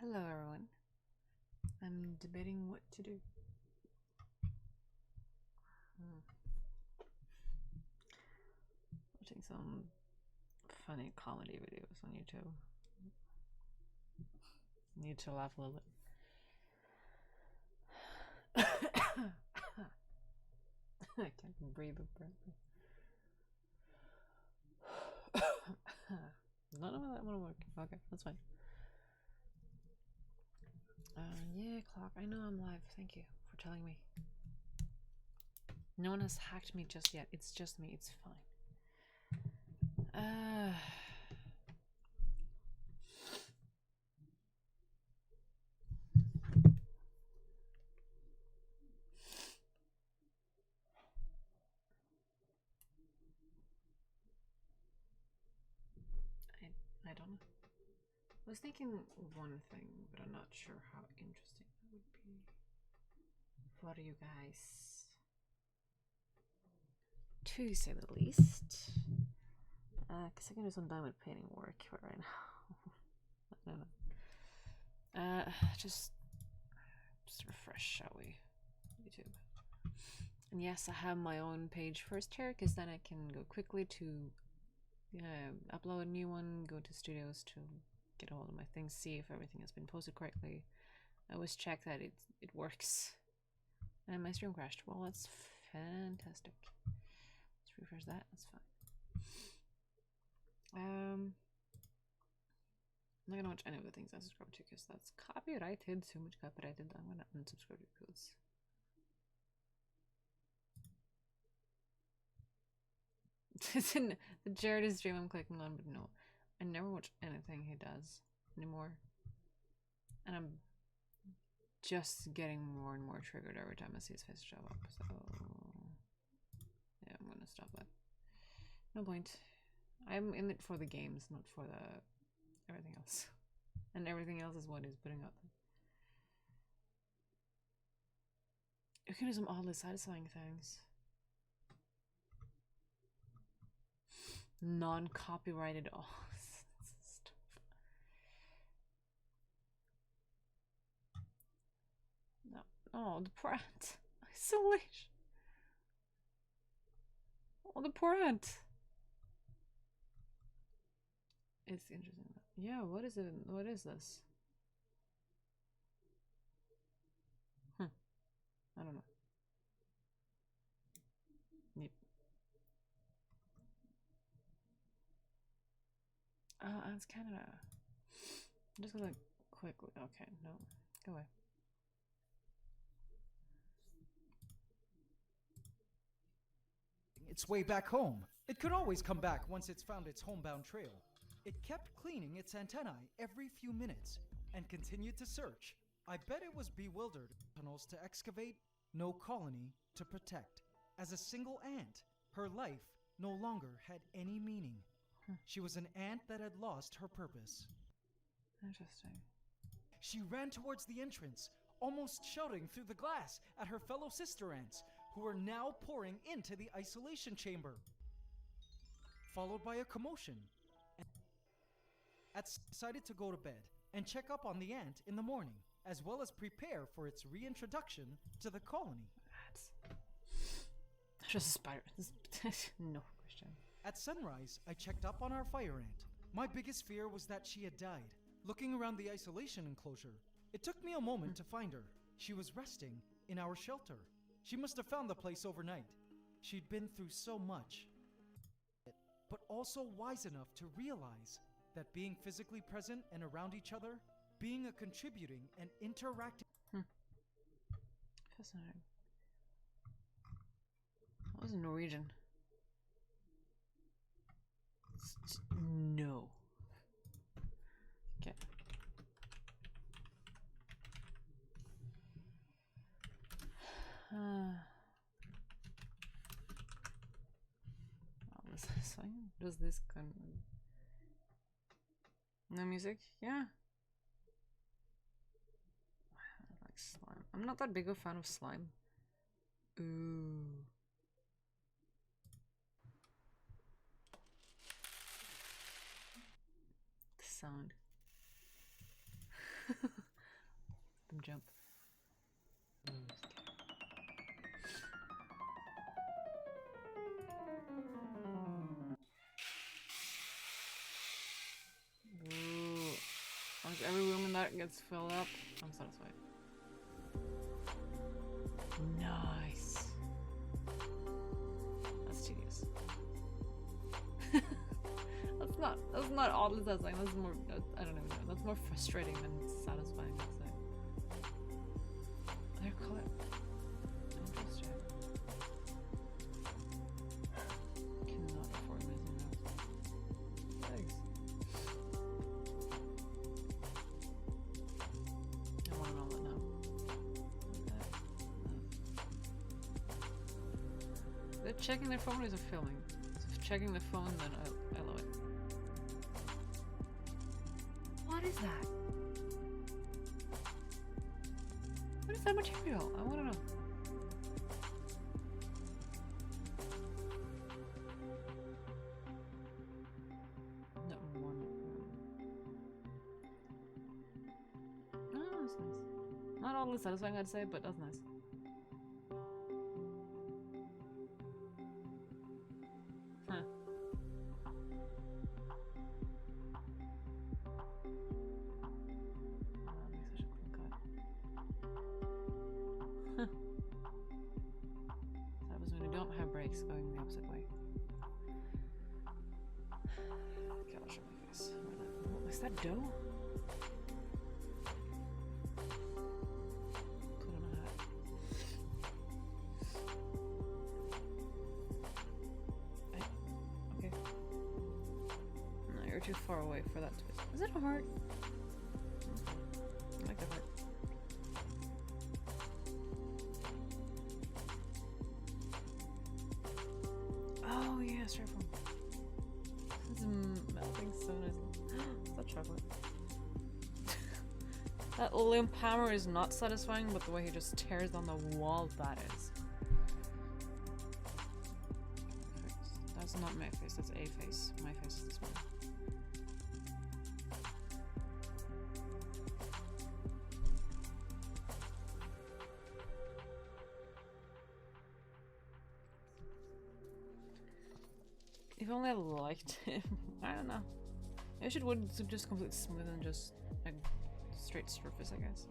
Hello, everyone. I'm debating what to do. Watching some funny comedy videos on YouTube. Need to laugh a little bit. I can't breathe apparently. None of that want to work. Okay, that's fine. Yeah, clock. I know I'm live. Thank you for telling me. No one has hacked me just yet. It's just me. It's fine. I don't know. I was thinking one thing, but I'm not sure how interesting it would be for you guys, to say the least. Because I can do some diamond painting work right now. I don't know. Just refresh, shall we? YouTube. And yes, I have my own page first here, because then I can go quickly to upload a new one, go to studios to get all of my things, see if everything has been posted correctly. I always check that it works. And my stream crashed. Well, that's fantastic. Let's refresh that. That's fine. I'm not gonna watch any of the things I subscribe to because that's copyrighted. So much copyrighted. I'm gonna unsubscribe to codes. The Jared is stream I'm clicking on, but no, I never watch anything he does anymore, and I'm just getting more and more triggered every time I see his face show up. So yeah, I'm gonna stop that. No point. I'm in it for the games, not for the everything else. And everything else is what he's putting up. You can do some oddly satisfying things. Non-copyrighted stuff. No. Oh, the poor ant. Isolation. Oh, the poor ant. It's interesting. Yeah, what is it? What is this? I don't know. Yep. It's Canada. I'm just gonna quickly. Okay, no. Go away. Its way back home. It could always come back once it's found its homebound trail. It kept cleaning its antennae every few minutes and continued to search. I bet it was bewildered. Tunnels to excavate, no colony to protect. As a single ant, her life no longer had any meaning. She was an ant that had lost her purpose. Interesting. She ran towards the entrance, almost shouting through the glass at her fellow sister ants, who were now pouring into the isolation chamber. Followed by a commotion. Ants decided to go to bed and check up on the ant in the morning, as well as prepare for its reintroduction to the colony. That's just a spider. No question. At sunrise, I checked up on our fire ant. My biggest fear was that she had died. Looking around the isolation enclosure, it took me a moment to find her. She was resting in our shelter. She must have found the place overnight. She'd been through so much, but also wise enough to realize that being physically present and around each other, being a contributing and interacting. Fascinating. That was Norwegian. No. Okay. Does this kind of... No music? Yeah. I like slime. I'm not that big of a fan of slime. Ooh. The sound. Them jump. Ooh. Once every room in that gets filled up, I'm satisfied. Nice. That's tedious. That's not oddly satisfying. That's more, I don't even know. That's more frustrating than satisfying, I'd say. They're color. Interesting. Cannot afford missing those. Thanks. I want to know that now. They're checking their phone or is it filming? If checking the phone, then I love it. What is that? What is that material? I want to know. That one. Oh, that's nice. Not all satisfying, I'd say, but that's nice. Huh. That was when you don't have brakes going the opposite way. Okay, I'll show my face. Oh, is that dough? Put on a hat. Okay. No, you're too far away for that to be. Is it a heart? I like the heart. Oh yeah, styrofoam. It's melting so nicely. Is that chocolate? That limp hammer is not satisfying, but the way he just tears on the wall, that is. That's not my face, that's a face. My face is this one. If only I liked him. I don't know. I wish it would just completely smooth and just like straight surface, I guess.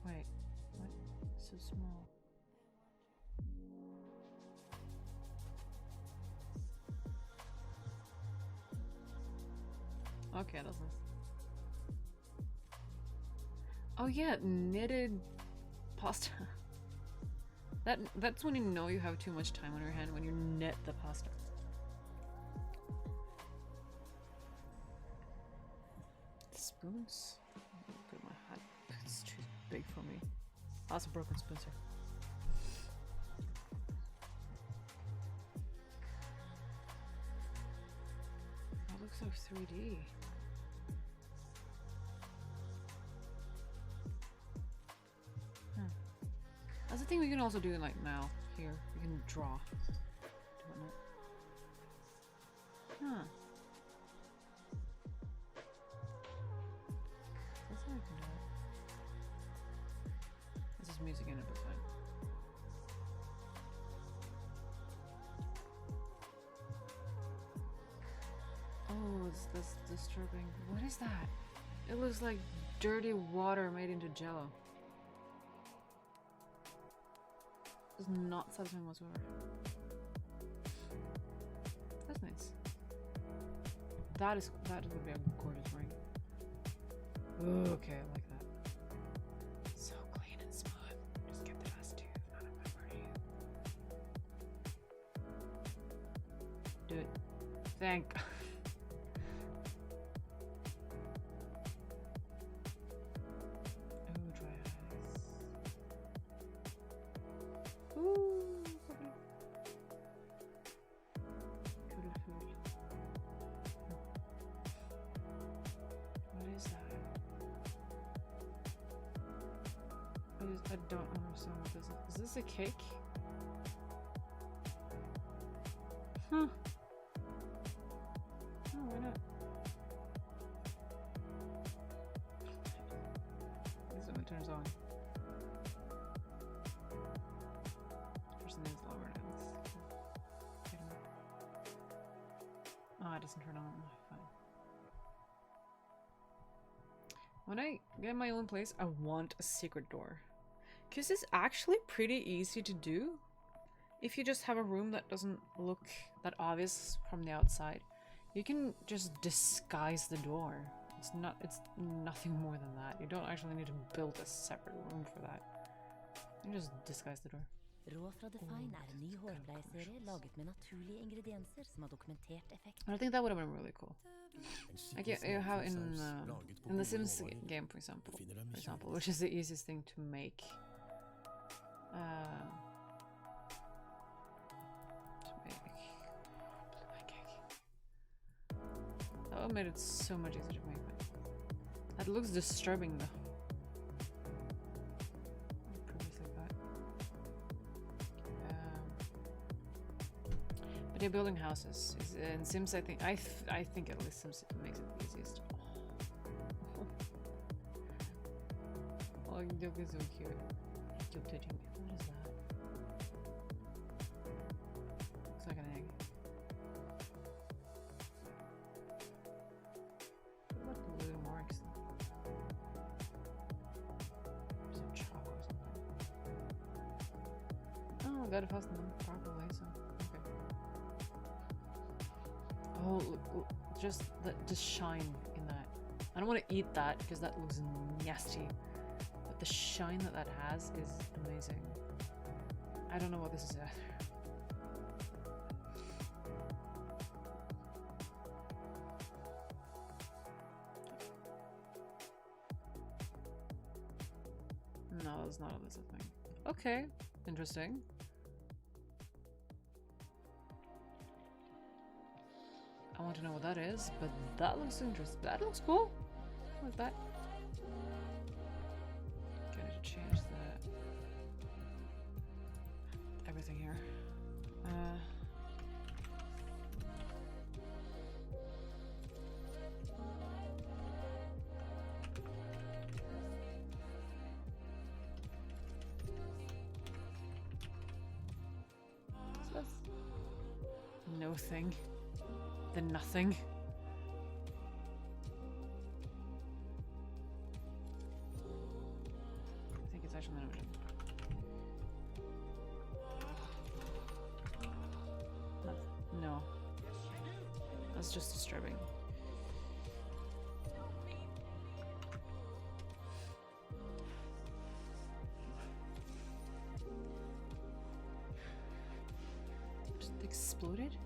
Wait, what? So small. Okay, that's nice. Oh yeah, knitted pasta. That's when you know you have too much time on your hand, when you knit the pasta. Spoons? Put in my hat. It's too big for me. Lots of broken spoons here. That looks so 3D. That's the thing we can also do like now. Here, we can draw. Huh. That's how I can do it. This is music in it, but fine. Oh, it's this disturbing. What is that? It looks like dirty water made into jello. It's not satisfying whatsoever. That's nice. That would be a gorgeous ring. Ooh, okay, I like that. So clean and smooth. Just get the dust too. Not a memory. Do it. Thank. Ooh, dry eyes. Ooh, okay. I don't understand what this is. Is this a cake? Huh. Oh, why not? This one turns on. Person is lower now. Oh, it doesn't turn on. Fine. When I get my own place, I want a secret door. Because it's actually pretty easy to do. If you just have a room that doesn't look that obvious from the outside, you can just disguise the door. It's nothing more than that. You don't actually need to build a separate room for that. You just disguise the door. Rå fra Define en ny hårpleieserie laget med naturlige ingredienser som har dokumentert effekt. I think that would have been really cool. Like you have in the Sims game, for example, which is the easiest thing to make. That made it so much easier to make. That looks disturbing though. But you're building houses. In Sims, I think at least Sims makes it the easiest. Oh, Duke is so cute. Keep touching me. What is that? Looks like an egg. What about the little marks? Some chalk or something. Oh, I gotta fasten them properly, so okay. Oh, just shine in that. I don't want to eat that because that looks nasty. But the shine that has is amazing. I don't know what this is either. No, it's not a lizard thing. Okay, interesting. I want to know what that is, but that looks interesting. That looks cool. I like that. Okay, I need to change that. Everything here. What's this? No thing. The nothing. I think it's actually an ocean. No. That's just disturbing. Just exploded?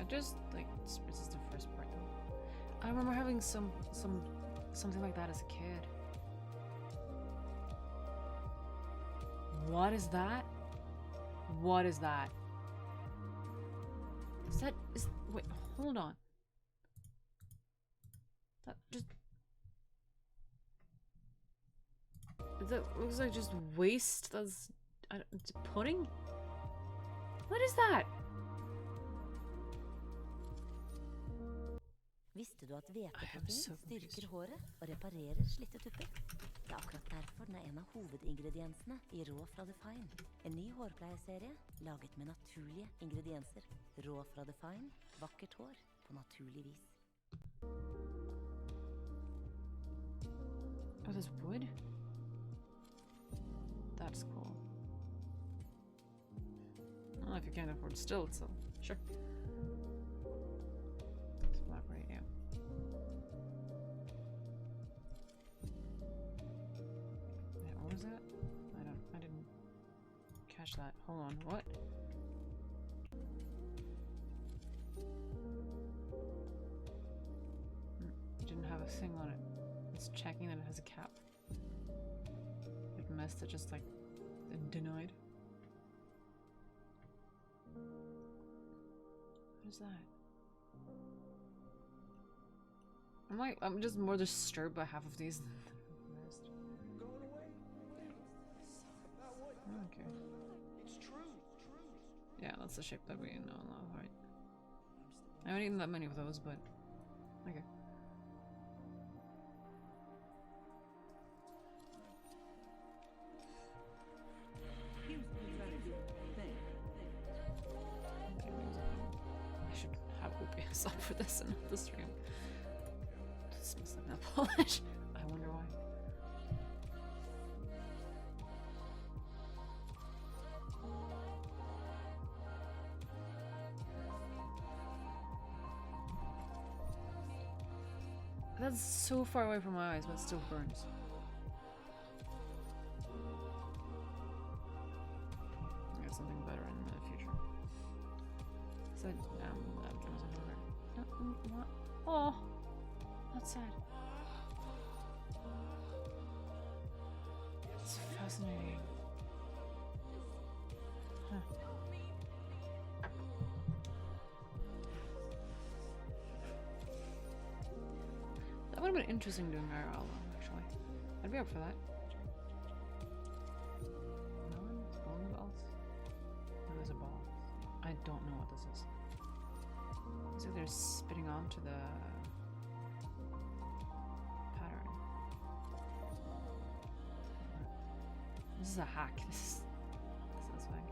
Just like this is the first part though. I remember having something like that as a kid. What is that? What is that? Wait, hold on. That looks like just waste. That's pudding? What is that? Visste du at hveteprotein styrker håret og reparerer slitte tupper? Det akkurat derfor den en av hovedingrediensene i Rå fra Define. En ny hårpleieserie laget med naturlige ingredienser. Rå fra Define, vakkert hår på naturlig vis. Oh, there's wood? That's cool. I don't know if you can't afford stilts, so sure. catch that. Hold on, what? It didn't have a thing on it. It's checking that it has a cap. It missed it, just like denied. What is that? I'm just more disturbed by half of these than the rest. Okay. It's true. Yeah, that's the shape that we know now, right? I haven't eaten that many of those, but okay. I should have OBS up for this and not the stream. It smells like nail polish. I wonder why. That's so far away from my eyes, but it still burns. I'll get something better in the future. So, what? Oh, that's sad. It's fascinating. Huh. That would have been interesting doing IRL, actually. I'd be up for that. Melons? Bowling balls? Oh, there's a ball. I don't know what this is. Looks like they're spitting onto the pattern. This is a hack. This is satisfying.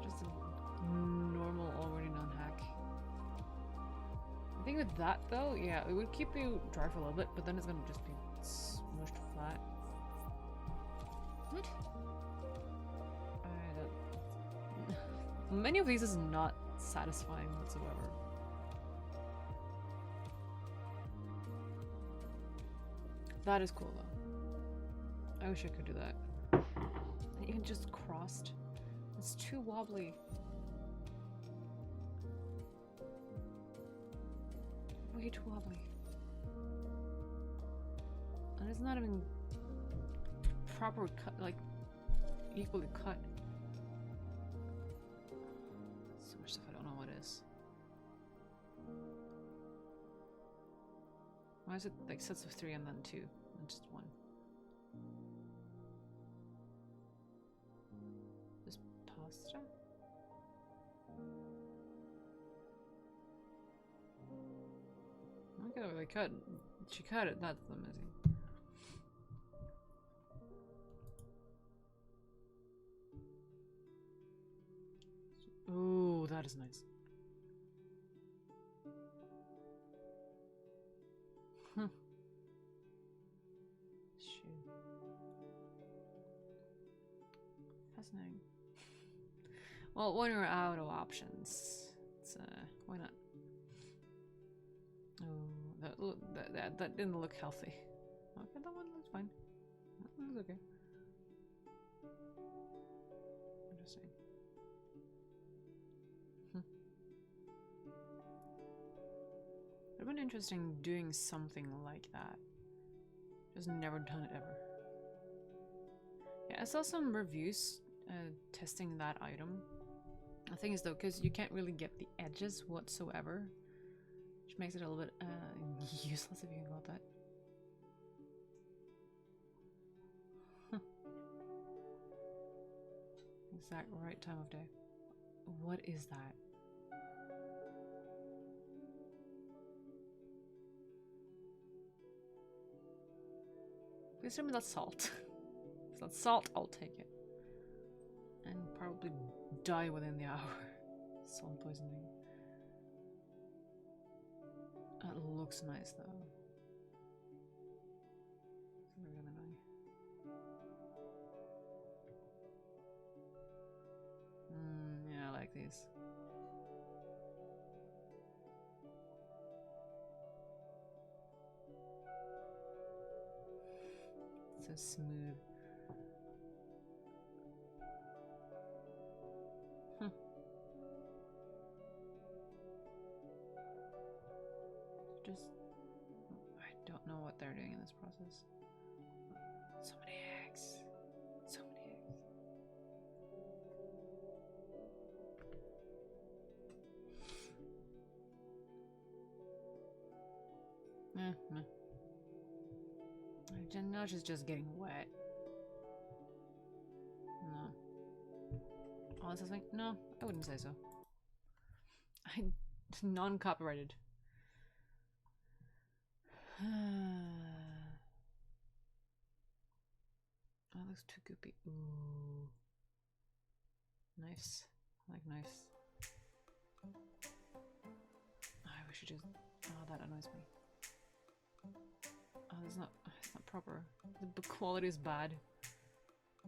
Just a normal, already known hack. I think with that though, yeah, it would keep you dry for a little bit, but then it's gonna just be smushed flat. What? Many of these is not satisfying whatsoever. That is cool though. I wish I could do that. And even just crossed. It's too wobbly. Way too wobbly. And it's not even proper cut, like equally cut. So much stuff I don't know what is. Why is it like sets of 3 and then 2 and just 1? This pasta? Okay, they cut. She cut it. That's the missing. Ooh, that is nice. Shoot. Fascinating. Well, when we're out of options, it's why not? Oh, that didn't look healthy. Okay, that one looks fine. That one looks okay. Interesting. It would have been interesting doing something like that. Just never done it ever. Yeah, I saw some reviews testing that item. The thing is though, because you can't really get the edges whatsoever, which makes it a little bit useless if you can call it that. Huh. Exact right time of day. What is that? Please tell me that's salt. If that's salt, I'll take it. And probably die within the hour. Salt poisoning. That looks nice though. It's really annoying. Yeah, I like these. So smooth. this. So many eggs. So many eggs. Meh. Now she's just getting wet. No. Oh, this is like, no, I wouldn't say so. Non-copyrighted. Oh, that looks too goopy. Ooh. Nice. I like nice. Oh, I wish it just... Oh, that annoys me. Oh, it's not proper. The quality is bad.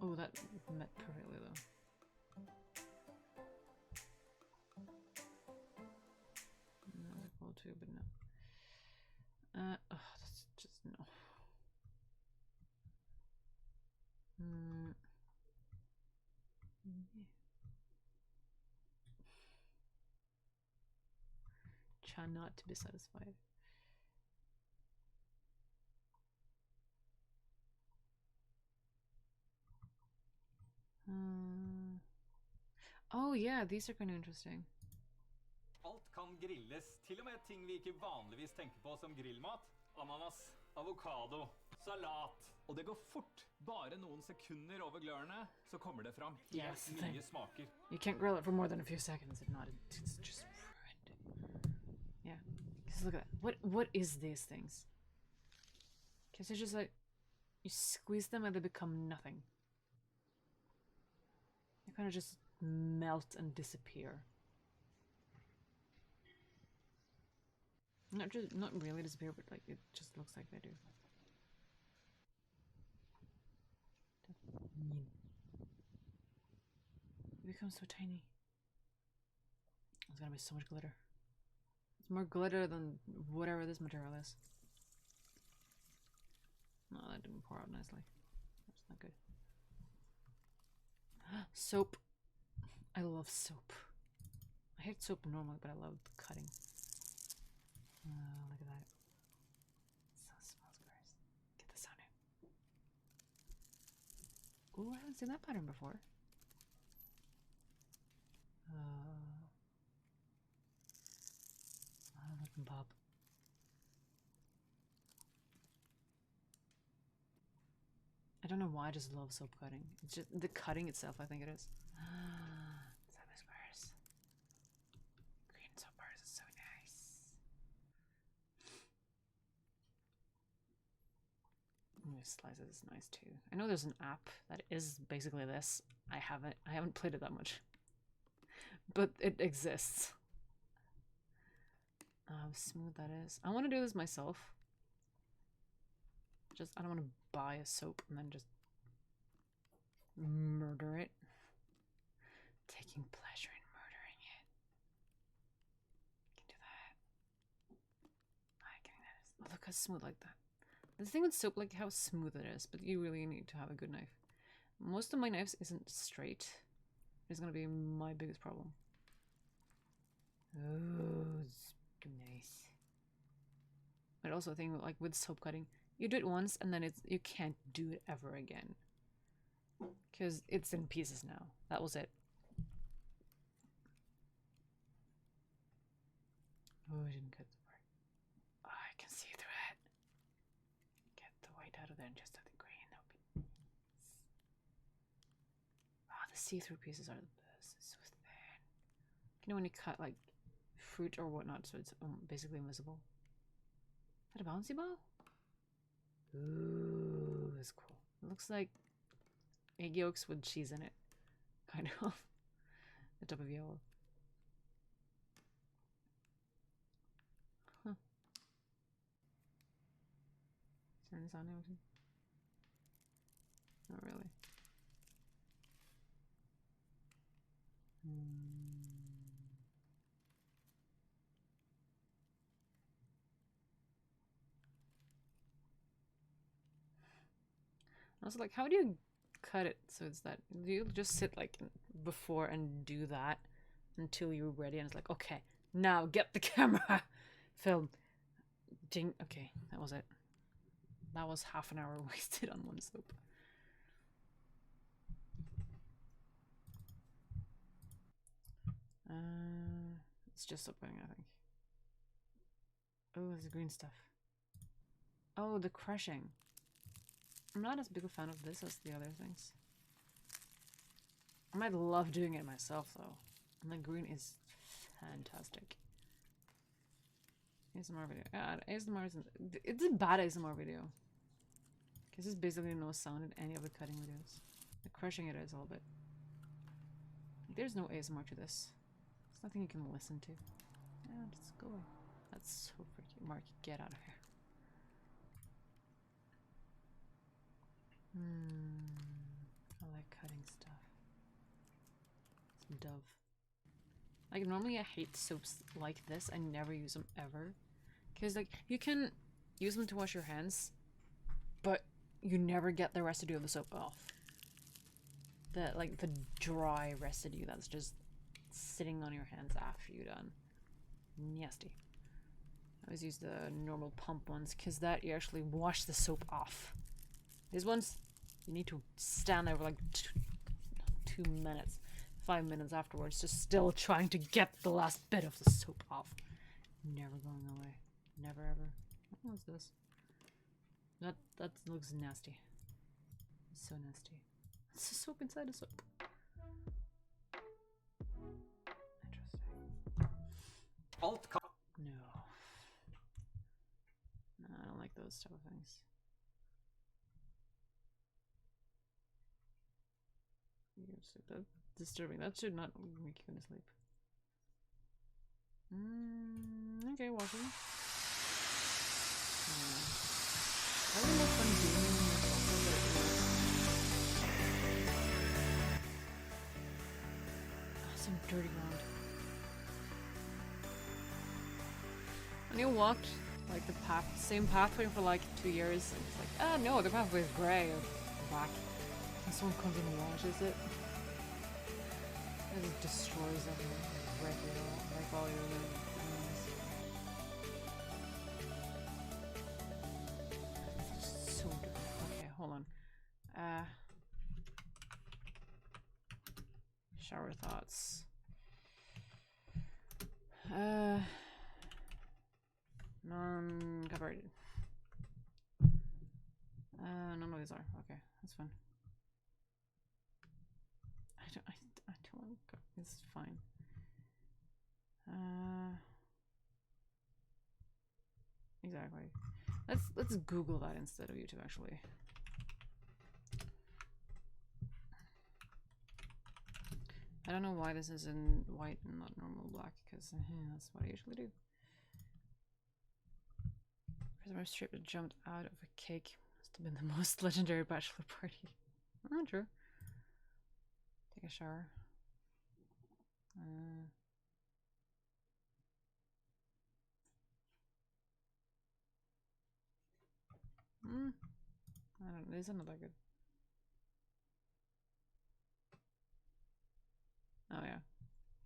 Oh, that met perfectly though. No, well too, but no. Oh, that's just no. Try not to be satisfied. Oh yeah, these are kind of interesting. Alt kan grilles, til og med ting vi ikke vanligvis tenker på som grillmat. Ananas, avokado, salat. Og det går fort. Bare noen sekunder over glørne, så kommer det fram helt nye smaker. You can't grill it for more than a few seconds if not, it's just ruined. Yeah, just look at that. What is these things? Because they're just like, you squeeze them and they become nothing. They kind of just melt and disappear. Not really disappear, but like it just looks like they do. It becomes so tiny. There's gonna be so much glitter. It's more glitter than whatever this material is. No, that didn't pour out nicely. That's not good. Soap. I love soap. I hate soap normally, but I love cutting. Look at that. So smells gross. Get the sound out. Ooh, I haven't seen that pattern before. Look and pop. I don't know why I just love soap cutting. It's just the cutting itself, I think it is. Seven squares. Green soap bars is so nice. This slices is nice too. I know there's an app that is basically this. I haven't played it that much. But it exists. How smooth that is. I want to do this myself. I don't want to buy a soap and then just murder it. Taking pleasure in murdering it. I can do that. I can do that. Look how smooth like that. The thing with soap, like how smooth it is, but you really need to have a good knife. Most of my knives isn't straight. It's gonna be my biggest problem. Oh, it's nice. But also, I think like with soap cutting, you do it once and then you can't do it ever again. Because it's in pieces now. That was it. Oh, I didn't cut the part. Oh, I can see through it. Get the white out of there and just have the green. That would be nice. Oh, the see-through pieces are the best. It's so thin. You know when you cut like fruit or whatnot, so it's basically invisible. Is that a bouncy ball? Ooh, that's cool. It looks like egg yolks with cheese in it. Kind of. The top of yellow. Huh. Turn this on now. Not really. I was like, how do you cut it so it's that? Do you just sit like before and do that until you're ready and it's like, okay, now get the camera. Film. Ding. Okay, that was it. That was half an hour wasted on one soap. It's just soap going, I think. Oh, there's the green stuff. Oh, the crushing. I'm not as big a fan of this as the other things. I might love doing it myself though. And the green is fantastic. ASMR video. Yeah, ASMR isn't. It's a bad ASMR video. Because there's basically no sound in any of the cutting videos. The crushing it is a little bit. There's no ASMR to this. There's nothing you can listen to. Yeah, just go away. That's so freaky. Mark, get out of here. I like cutting stuff. Some Dove. Like, normally I hate soaps like this. I never use them ever. Because, like, you can use them to wash your hands, but you never get the residue of the soap off. The dry residue that's just sitting on your hands after you're done. Nasty. I always use the normal pump ones because that you actually wash the soap off. These ones, you need to stand there for like 2 minutes, 5 minutes afterwards, just still trying to get the last bit of the soap off. Never going away. Never ever. What's this? That looks nasty. It's so nasty. It's the soap inside the soap. Interesting. Alt kan No. No, I don't like those type of things. That's disturbing. That should not make you go to sleep. Okay, washing. Having more fun doing it. Some dirty ground. And you walked like the path, same pathway for like 2 years, and it's like, ah, no, the pathway is gray or black. And someone comes in and washes it. It just destroys everything. Wreck it all. Wreck all your things. So dirty. Okay, hold on. Shower thoughts. Non-covered. None of these are. Okay, that's fine. I don't want to go. It's fine. Exactly. Let's Google that instead of YouTube actually. I don't know why this is in white and not normal black, because that's what I usually do. Prisoner strip that jumped out of a cake must have been the most legendary bachelor party. Oh, true. Take a shower. I don't know. These are not that good. Oh yeah.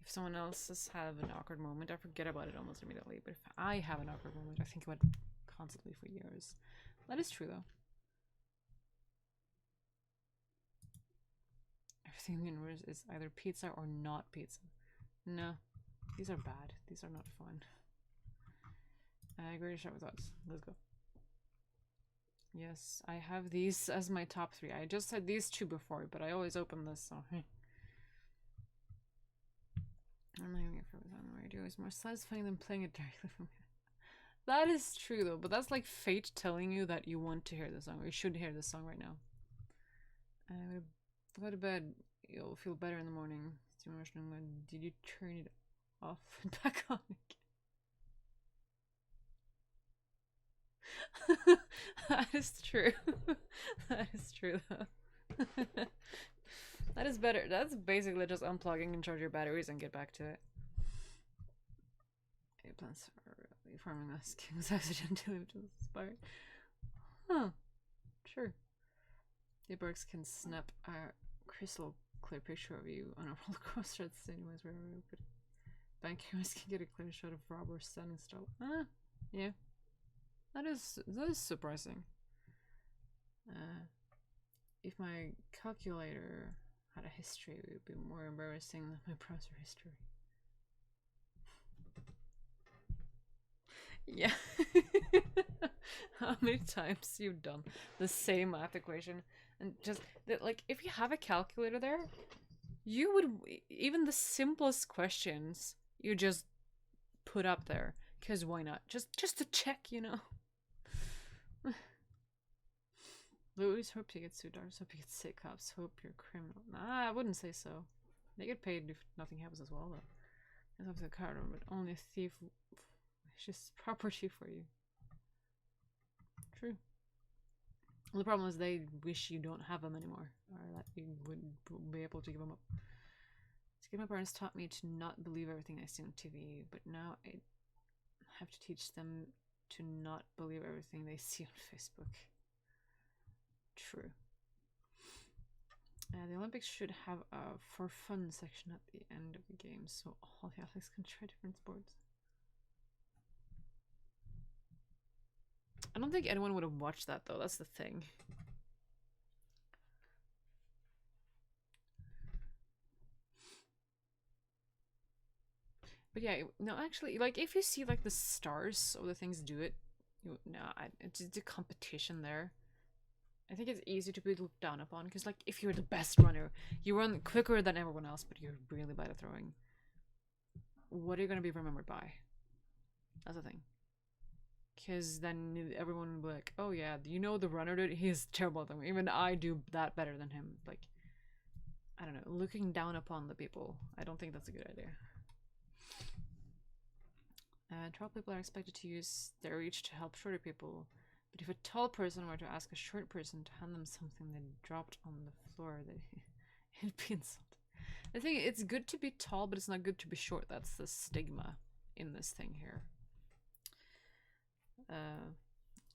If someone else has had an awkward moment, I forget about it almost immediately. But if I have an awkward moment, I think about it constantly for years. That is true though. Everything in the universe is either pizza or not pizza. No. These are bad. These are not fun. I agree to share with thoughts. Let's go. Yes, I have these as my top 3. I just had these 2 before, but I always open this, so I'm not even for it on the radio. It's more satisfying than playing it directly from here. That is true though, but that's like fate telling you that you want to hear the song, or you should hear this song right now. Go to bed. You'll feel better in the morning. Did you turn it off and back on again? That is true. That is true though. That is better. That's basically just unplugging and charge your batteries and get back to it. Okay, plants are really farming us. Kings accidentally inspired. Huh. Sure. The birds can snap a crystal clear picture of you on a roller coaster at the stadium as wherever we put it. Bank cameras can get a clear shot of Robert standing still. Yeah. That is surprising. If my calculator had a history, it would be more embarrassing than my browser history. Yeah. How many times you've done the same math equation and just that, like, if you have a calculator there, you would even the simplest questions you just put up there because why not? Just to check, you know. Louis, hope you get sued. Hope you get sick. Cops, hope you're a criminal. Nah, I wouldn't say so. They get paid if nothing happens as well, though. It's up to the card, but only a thief wishes property for you. True. Well, the problem is they wish you don't have them anymore, or that you wouldn't be able to give them up. My parents taught me to not believe everything I see on TV, but now I have to teach them to not believe everything they see on Facebook. True. The Olympics should have a for fun section at the end of the game, so all the athletes can try different sports. I don't think anyone would have watched that, though. That's the thing. But yeah, no, actually, like, if you see, like, the stars or the things do it, it's the competition there. I think it's easy to be looked down upon, because, like, if you're the best runner, you run quicker than everyone else, but you're really bad at throwing. What are you going to be remembered by? That's the thing. Because then everyone will be like, oh yeah, you know the runner dude, he's terrible at them. Even I do that better than him. Like, I don't know, looking down upon the people. I don't think that's a good idea. Tall people are expected to use their reach to help shorter people. But if a tall person were to ask a short person to hand them something they dropped on the floor, it'd be insulting. I think it's good to be tall, but it's not good to be short. That's the stigma in this thing here.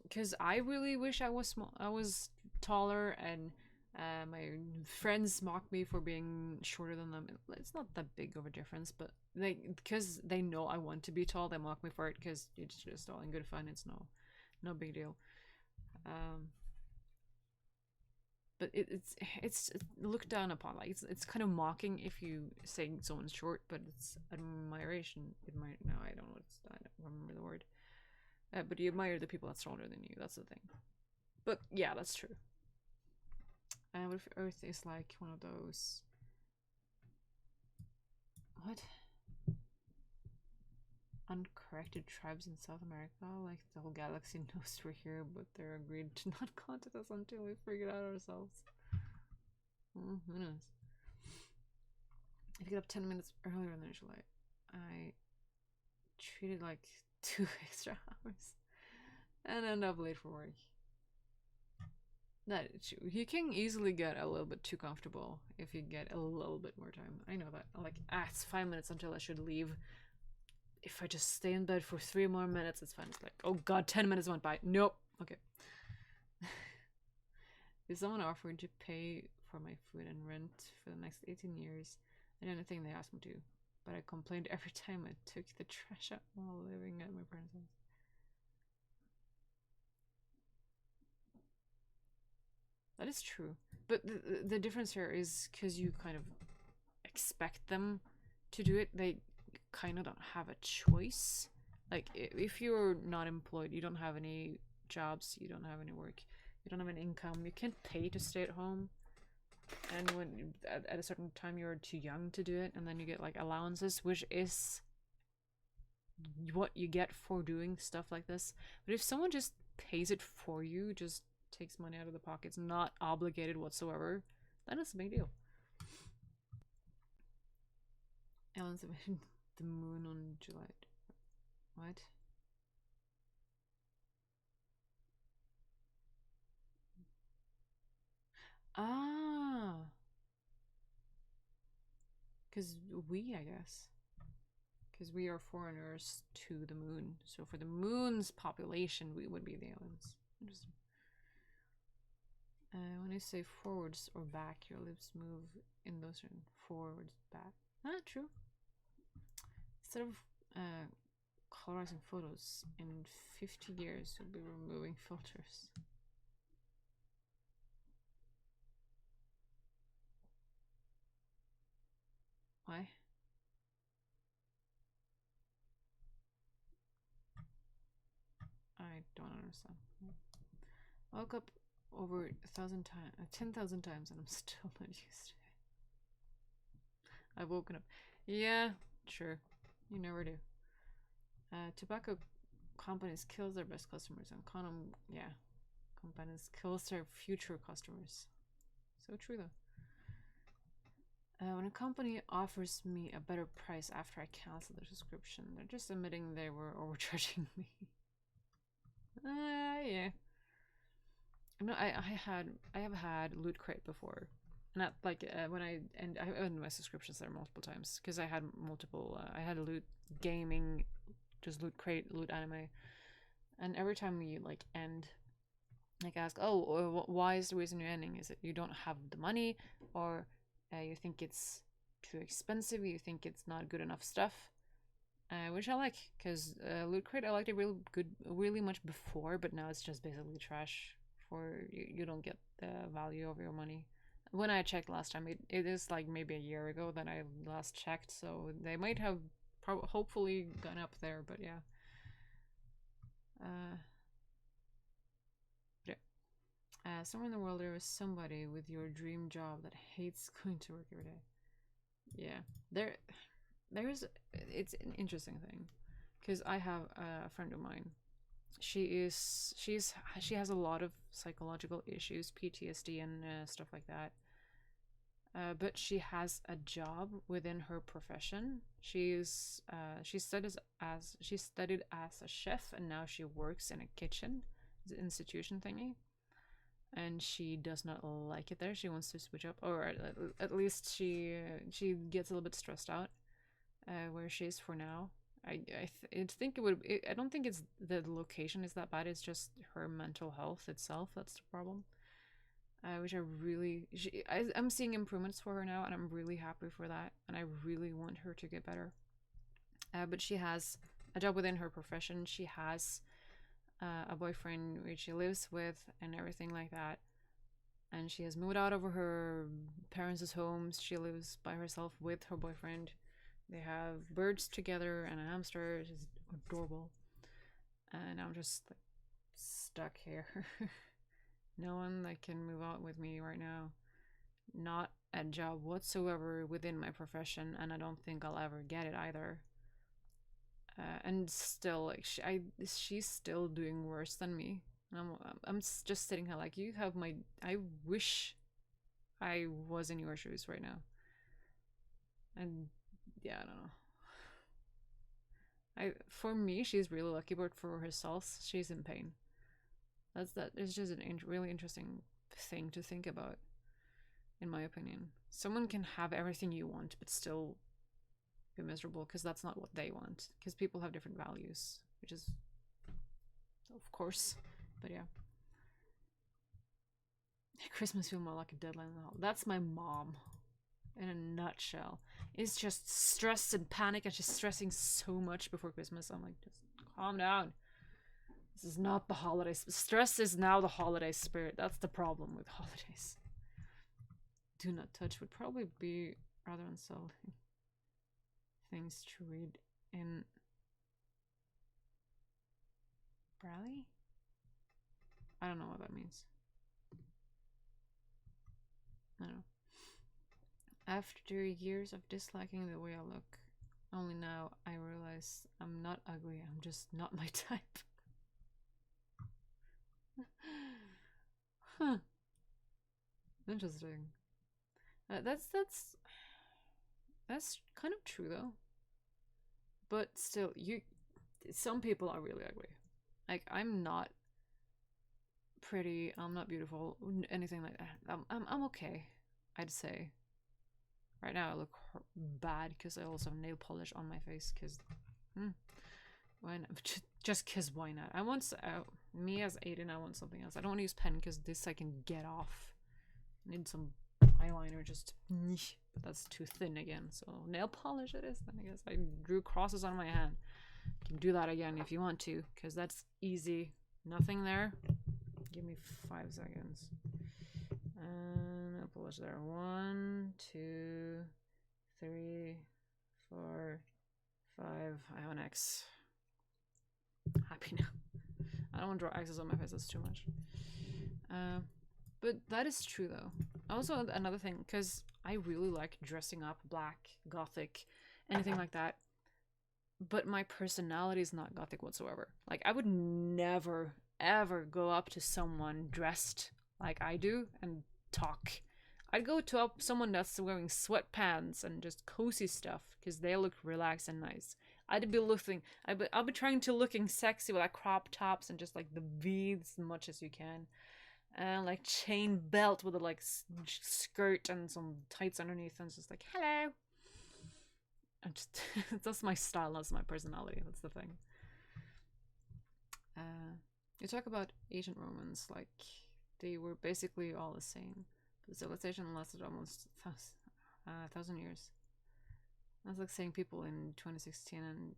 Because I really wish I was small. I was taller, and my friends mock me for being shorter than them. It's not that big of a difference, but because they know I want to be tall, they mock me for it because it's just all in good fun. It's no big deal. But it's looked down upon. Like, it's kind of mocking if you say someone's short, but it's admiration. I don't remember the word. But you admire the people that's taller than you. That's the thing. But yeah, that's true. What if Earth is like one of those? What? Uncorrected tribes in South America? Like the whole galaxy knows we're here, but they're agreed to not contact us until we figure it out ourselves. Well, who knows? If you get up 10 minutes earlier than usual, I treated like 2 extra hours and end up late for work. That is true. You can easily get a little bit too comfortable if you get a little bit more time. I know that. Like, it's 5 minutes until I should leave. If I just stay in bed for 3 more minutes, it's fine. It's like, oh god, 10 minutes went by. Nope. Okay. If someone offered to pay for my food and rent for the next 18 years, I did anything they asked me to. But I complained every time I took the trash out while living at my parents' house. That is true. But the difference here is because you kind of expect them to do it, they kind of don't have a choice. Like, if you're not employed, you don't have any jobs, you don't have any work, you don't have an income, you can't pay to stay at home. And when at a certain time you're too young to do it, and then you get like allowances, which is what you get for doing stuff like this. But if someone just pays it for you, just takes money out of the pockets, not obligated whatsoever, that is a big deal. Ellen's the moon on July. What? Ah. Because I guess. Because we are foreigners to the moon. So for the moon's population, we would be the aliens. Interesting. When you say forwards or back, your lips move in those forwards, back. Ah, true. Instead of colorizing photos in 50 years, we'll be removing filters. Why? I don't understand. I woke up over 1,000 times, 10,000 times, and I'm still not used to it. I've woken up. Yeah, sure. You never do. Tobacco companies kills their best customers, and companies kills their future customers. So true though. When a company offers me a better price after I cancel the subscription, they're just admitting they were overcharging me. Yeah. No, I have had Loot Crate before. Not like when I ended my subscriptions there multiple times because I had multiple. I had Loot Gaming, just Loot Crate, Loot Anime, and every time you like end, like ask, oh, why is the reason you're ending? Is it you don't have the money, or you think it's too expensive? You think it's not good enough stuff? Which I like, because Loot Crate I liked it really much before, but now it's just basically trash. For you don't get the value of your money. When I checked last time, it is like maybe a year ago that I last checked, so they might have hopefully gone up there, but yeah. Somewhere in the world there is somebody with your dream job that hates going to work every day. Yeah, it's an interesting thing, because I have a friend of mine. She has a lot of psychological issues, PTSD and stuff like that. But she has a job within her profession. She studied as a chef, and now she works in a kitchen, the institution thingy. And she does not like it there. She wants to switch up, or at least she gets a little bit stressed out where she is for now. I think it would. I don't think it's the location is that bad. It's just her mental health itself that's the problem. Which I'm seeing improvements for her now, and I'm really happy for that. And I really want her to get better. But she has a job within her profession. She has a boyfriend which she lives with, and everything like that. And she has moved out of her parents' homes. She lives by herself with her boyfriend. They have birds together and a hamster. It's adorable. And I'm just like stuck here. No one that can move out with me right now. Not a job whatsoever within my profession, and I don't think I'll ever get it either. And still, like she's still doing worse than me. I'm just sitting here like, you have my. I wish I was in your shoes right now. And yeah, I don't know. For me, she's really lucky, but for herself, she's in pain. It's just a really interesting thing to think about, in my opinion. Someone can have everything you want, but still be miserable, because that's not what they want. Because people have different values, which is, of course, but yeah. Christmas feel more like a deadline than all. That's my mom. In a nutshell. Is just stressed and panic, and she's stressing so much before Christmas. I'm like, just calm down. This is not the holidays. Stress is now the holiday spirit. That's the problem with holidays. Do not touch would probably be rather insulting things to read in Braille? I don't know what that means. I don't know. After years of disliking the way I look, only now I realize I'm not ugly, I'm just not my type. Huh. Interesting. That's kind of true though. But still, some people are really ugly. Like, I'm not pretty, I'm not beautiful, anything like that. I'm okay, I'd say. Right now I look bad because I also have nail polish on my face, because why not? Just because why not? I want me as Aiden, I want something else. I don't want to use pen because this I can get off. I need some eyeliner, just but that's too thin again, so nail polish it is then. I guess I drew crosses on my hand. You can do that again if you want to, because that's easy. Nothing there. Give me 5 seconds. Nail polish there. 1, 2, 3, 4, 5. I have an X. Happy now. I don't want to draw X's on my face, that's too much. But that is true though. Also, another thing, because I really like dressing up, black, gothic, anything like that. But my personality is not gothic whatsoever. Like, I would never, ever go up to someone dressed like I do and talk. I'd go to someone that's wearing sweatpants and just cozy stuff because they look relaxed and nice. I'd be trying to looking sexy with like crop tops and just like the beads as much as you can. And like chain belt with a like skirt and some tights underneath, and it's just like, hello. And just that's my style, that's my personality, that's the thing. You talk about ancient Romans, like they were basically all the same. The civilization lasted almost 1,000 years. That's like saying people in 2016 and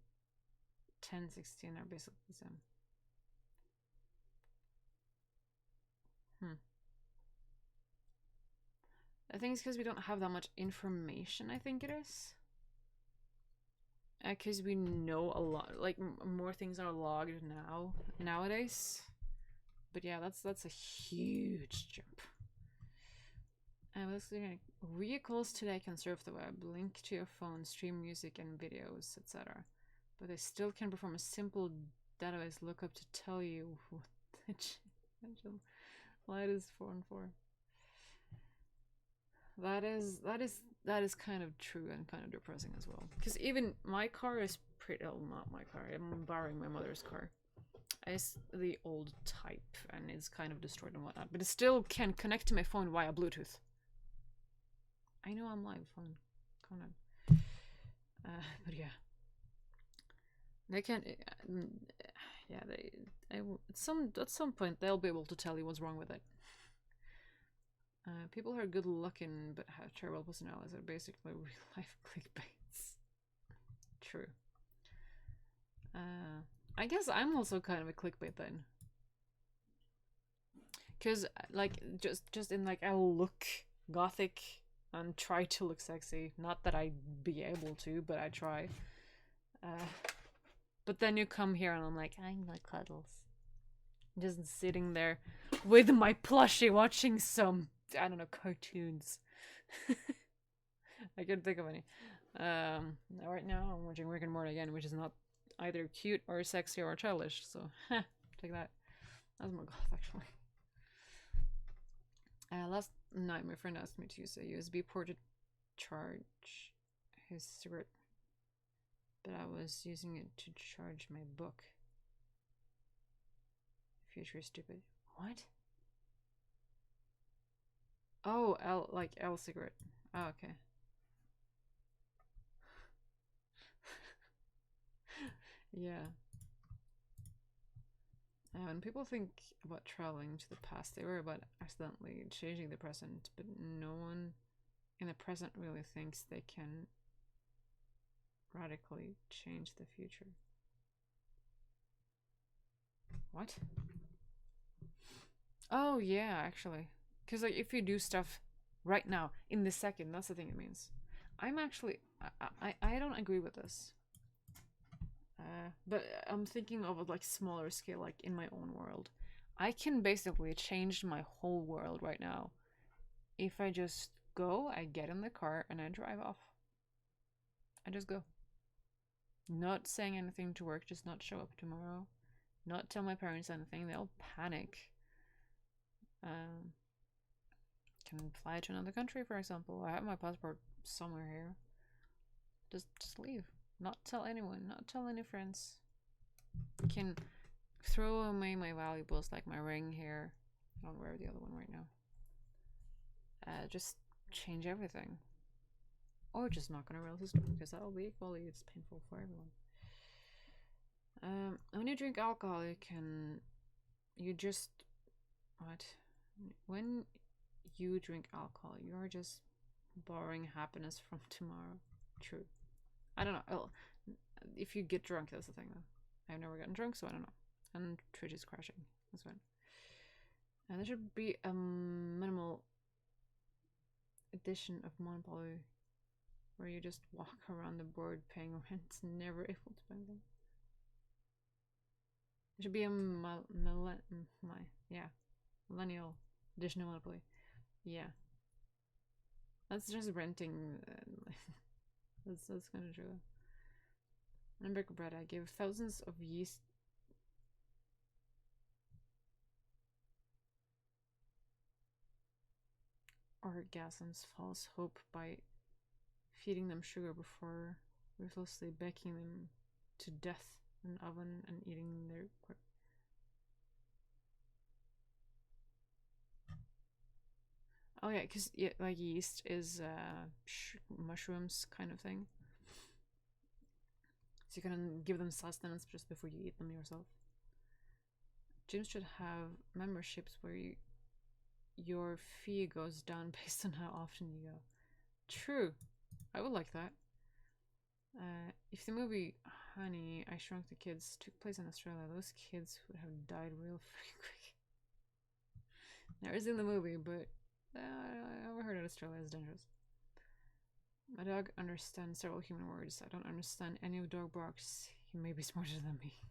1016 are basically the same. I think it's because we don't have that much information, I think it is. Because we know a lot, like more things are logged nowadays. But yeah, that's a huge jump. And let's see, vehicles today can surf the web, link to your phone, stream music and videos, etc. But they still can perform a simple database lookup to tell you what the light is 4 and 4. That is kind of true and kind of depressing as well. Because even my car is pretty, oh, not my car, I'm borrowing my mother's car. It's the old type and it's kind of destroyed and whatnot, but it still can connect to my phone via Bluetooth. I know I'm live, fine. Come on. But yeah. They can, yeah, at some point they'll be able to tell you what's wrong with it. People who are good looking but have terrible personalities are basically real life clickbaits. True. I guess I'm also kind of a clickbait then. Cause like just in like I look gothic and try to look sexy. Not that I'd be able to, but I try. But then you come here and I'm like, I like cuddles. Just sitting there with my plushie watching some, I don't know, cartoons. I couldn't think of any. Right now I'm watching Rick and Morty again, which is not either cute or sexy or childish, so take that. That's more goth, actually. Last night my friend asked me to use a USB port to charge his cigarette, but I was using it to charge my book. Future is stupid. What? Oh, L cigarette. Oh, okay. Yeah. When people think about traveling to the past, they worry about accidentally changing the present, but no one in the present really thinks they can radically change the future. What? Oh, yeah, actually. Because like, if you do stuff right now, in this second, that's the thing it means. I'm actually... I don't agree with this. But I'm thinking of a like smaller scale, like in my own world. I can basically change my whole world right now. If I just go, I get in the car and I drive off. I just go. Not saying anything to work, just not show up tomorrow. Not tell my parents anything, they'll panic. Can fly to another country, for example. I have my passport somewhere here. Just leave. Not tell anyone, not tell any friends. Can throw away my valuables like my ring here. I don't wear the other one right now. Just change everything. Or just knock on a relative door, because that'll be equally it's painful for everyone. When you drink alcohol, when you drink alcohol, you're just borrowing happiness from tomorrow. True. I don't know. If you get drunk, that's the thing, though. I've never gotten drunk, so I don't know. And Twitch is crashing. That's fine. And there should be a minimal edition of Monopoly where you just walk around the board paying rent, never able to pay them. It should be a millennial edition of Monopoly. Yeah, that's just renting. That's kind of true. And brick bread, I gave thousands of yeast. Orgasms false hope by feeding them sugar before ruthlessly baking them to death in an oven and eating their oh yeah, because like yeast is mushrooms kind of thing, so you can give them sustenance just before you eat them yourself. Gyms should have memberships where your fee goes down based on how often you go. True, I would like that. If the movie Honey, I Shrunk the Kids took place in Australia, those kids would have died real freaking quick. Never seen the movie, but I overheard that Australia is dangerous. My dog understands several human words. I don't understand any of dog barks. He may be smarter than me.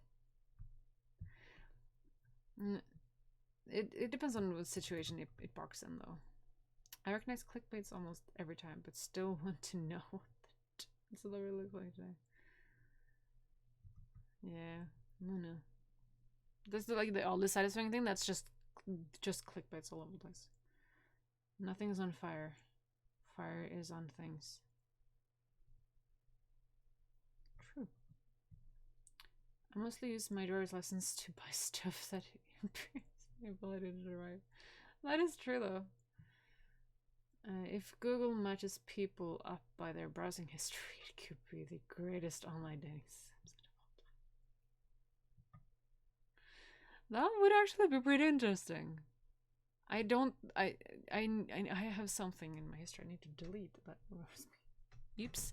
It depends on what situation it barks in, though. I recognize clickbaits almost every time, but still want to know what the really look like today. Yeah, no. That's like the all the satisfying thing. That's just clickbaits all over the place. Nothing's on fire. Fire is on things. True. I mostly use my driver's license to buy stuff that improves my ability to drive. That is true, though. If Google matches people up by their browsing history, it could be the greatest online dating system. That would actually be pretty interesting. I have something in my history I need to delete. That was me. Oops.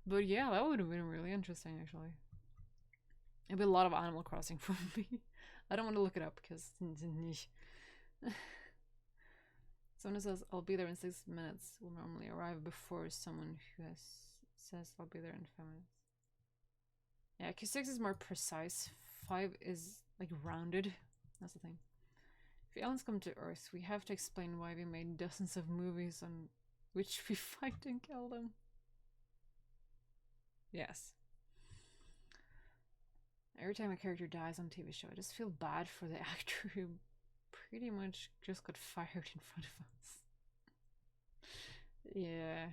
But yeah, that would have been really interesting, actually. It'd be a lot of Animal Crossing for me. I don't want to look it up because someone says I'll be there in 6 minutes will normally arrive before someone who says I'll be there in 5 minutes. Yeah, because 6 is more precise. 5 is like rounded. That's the thing. If aliens come to Earth, we have to explain why we made dozens of movies on which we fight and kill them. Yes. Every time a character dies on a TV show, I just feel bad for the actor who pretty much just got fired in front of us. Yeah.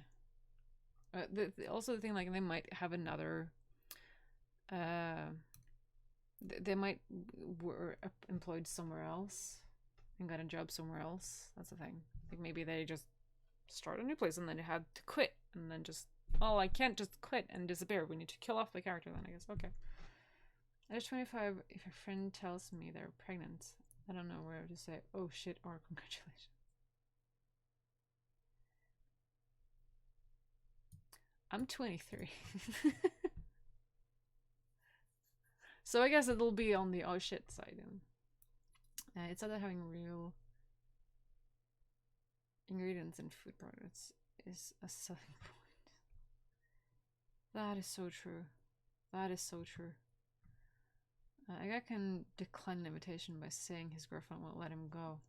Also the thing, like, they might have another they might were employed somewhere else and got a job somewhere else. That's the thing. Like, maybe they just start a new place and then they had to quit and then just, oh, I can't just quit and disappear. We need to kill off the character then, I guess. Okay. At 25, if a friend tells me they're pregnant, I don't know where to say, oh shit, or congratulations. I'm 23. So I guess it'll be on the oh shit side. It's either having real ingredients in food products is a selling point. That is so true. That is so true. A guy can decline an invitation by saying his girlfriend won't let him go,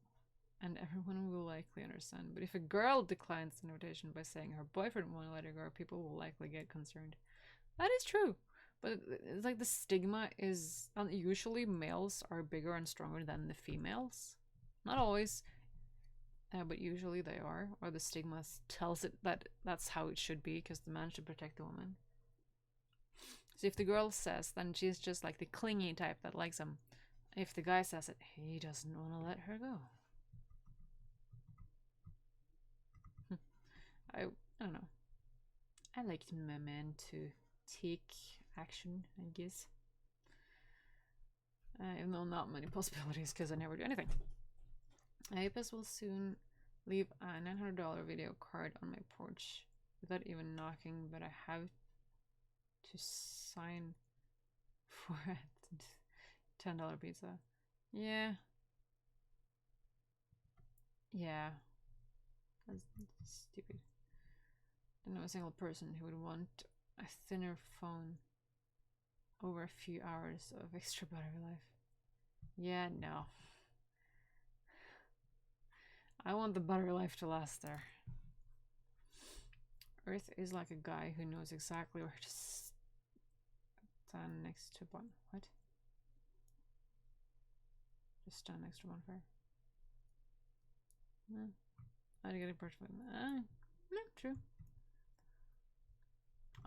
and everyone will likely understand. But if a girl declines an invitation by saying her boyfriend won't let her go, people will likely get concerned. That is true. But it's like the stigma is usually males are bigger and stronger than the females. Not always, but usually they are. Or the stigma tells it that that's how it should be, because the man should protect the woman. So if the girl says, then she's just like the clingy type that likes him. If the guy says it, he doesn't want to let her go. I don't know. I like my man to take action, I guess. Even though not many possibilities, because I never do anything. Apis will soon leave a $900 video card on my porch without even knocking, but I have to sign for a $10 pizza. Yeah. Yeah. That's stupid. I know a single person who would want a thinner phone over a few hours of extra battery life. Yeah, no. I want the battery life to last there. Earth is like a guy who knows exactly where to stand next to one. What? Just stand next to bonfire. No. I didn't get a birch with no, true.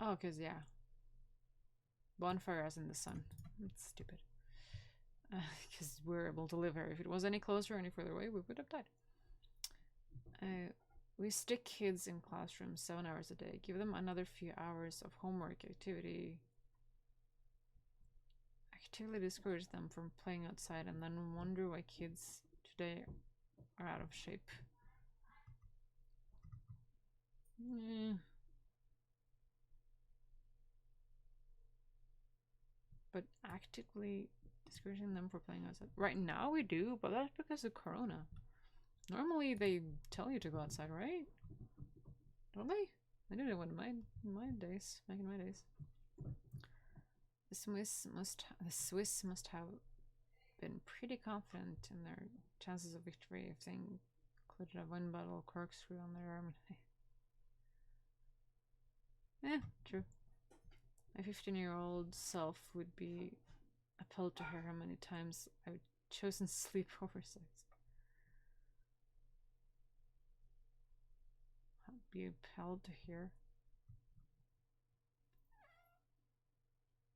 Oh, because, yeah. Bonfire as in the sun. That's stupid. Because we're able to live here. If it was any closer or any further away, we would have died. We stick kids in classrooms 7 hours a day. Give them another few hours of homework activity. Actively discourage them from playing outside and then wonder why kids today are out of shape. But actively discouraging them for playing outside. Right now we do, but that's because of Corona. Normally they tell you to go outside, right? Don't they? I did it in my days, back in my days. The Swiss must have been pretty confident in their chances of victory if they included a one bottle corkscrew on their arm. True. My 15-year-old self would be appalled to hear how many times I've chosen sleep over sex. I'd be appalled to hear.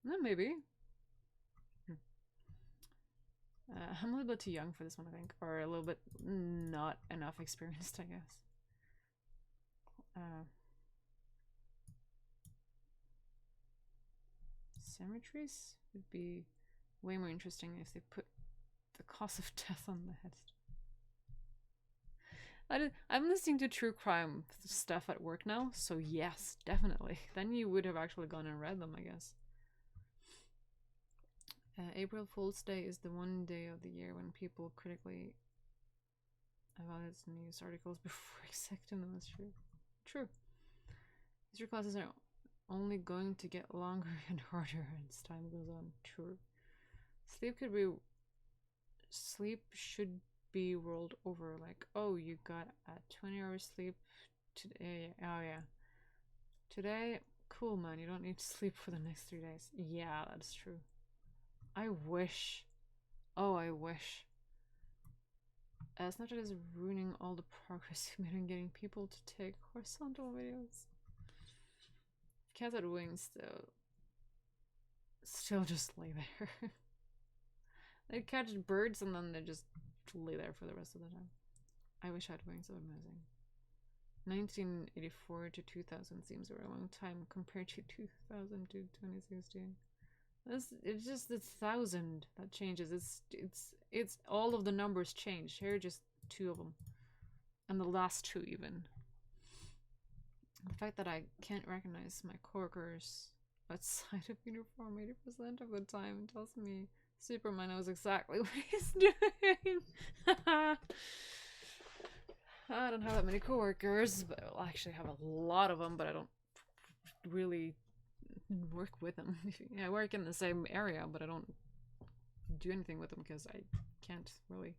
No, maybe. I'm a little bit too young for this one, I think, or a little bit not enough experienced, I guess. Cemeteries would be way more interesting if they put the cause of death on the head. I'm listening to true crime stuff at work now, so yes, definitely. Then you would have actually gone and read them, I guess. April Fool's Day is the one day of the year when people critically evaluate news articles before accepting them as true. True. History classes are only going to get longer and harder as time goes on. True. Sleep should be rolled over. Like, oh, you got a 20-hour sleep today. Oh yeah. Today, cool, man. You don't need to sleep for the next 3 days. Yeah, that's true. I wish. Oh, I wish. Snapchat is ruining all the progress you made in getting people to take horizontal videos. Cats at wings, though, still just lay there. They catch birds and then they just lay there for the rest of the time. I wish I had wings, that would be amazing. 1984 to 2000 seems a very long time compared to 2000 to 2016. It's just the 1000 that changes. It's all of the numbers change. Here are just 2 of them, and the last 2 even. The fact that I can't recognize my coworkers outside of uniform 80% of the time tells me Superman knows exactly what he's doing. I don't have that many coworkers, but I actually have a lot of them, but I don't really work with them. I work in the same area, but I don't do anything with them because I can't really.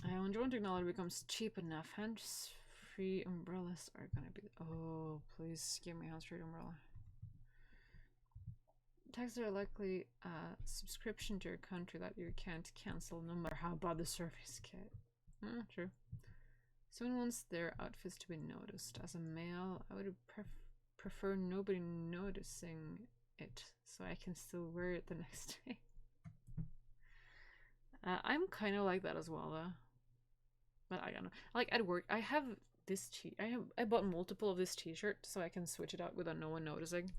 When drone technology becomes cheap enough, hands-free umbrellas are gonna be. Oh, please give me a hands-free umbrella. Taxes are likely a subscription to your country that you can't cancel no matter how bad the service get. True. Someone wants their outfits to be noticed. As a male, I would prefer nobody noticing it, so I can still wear it the next day. I'm kind of like that as well, though. But I don't know. Like at work, I have this I bought multiple of this t-shirt so I can switch it out without no one noticing.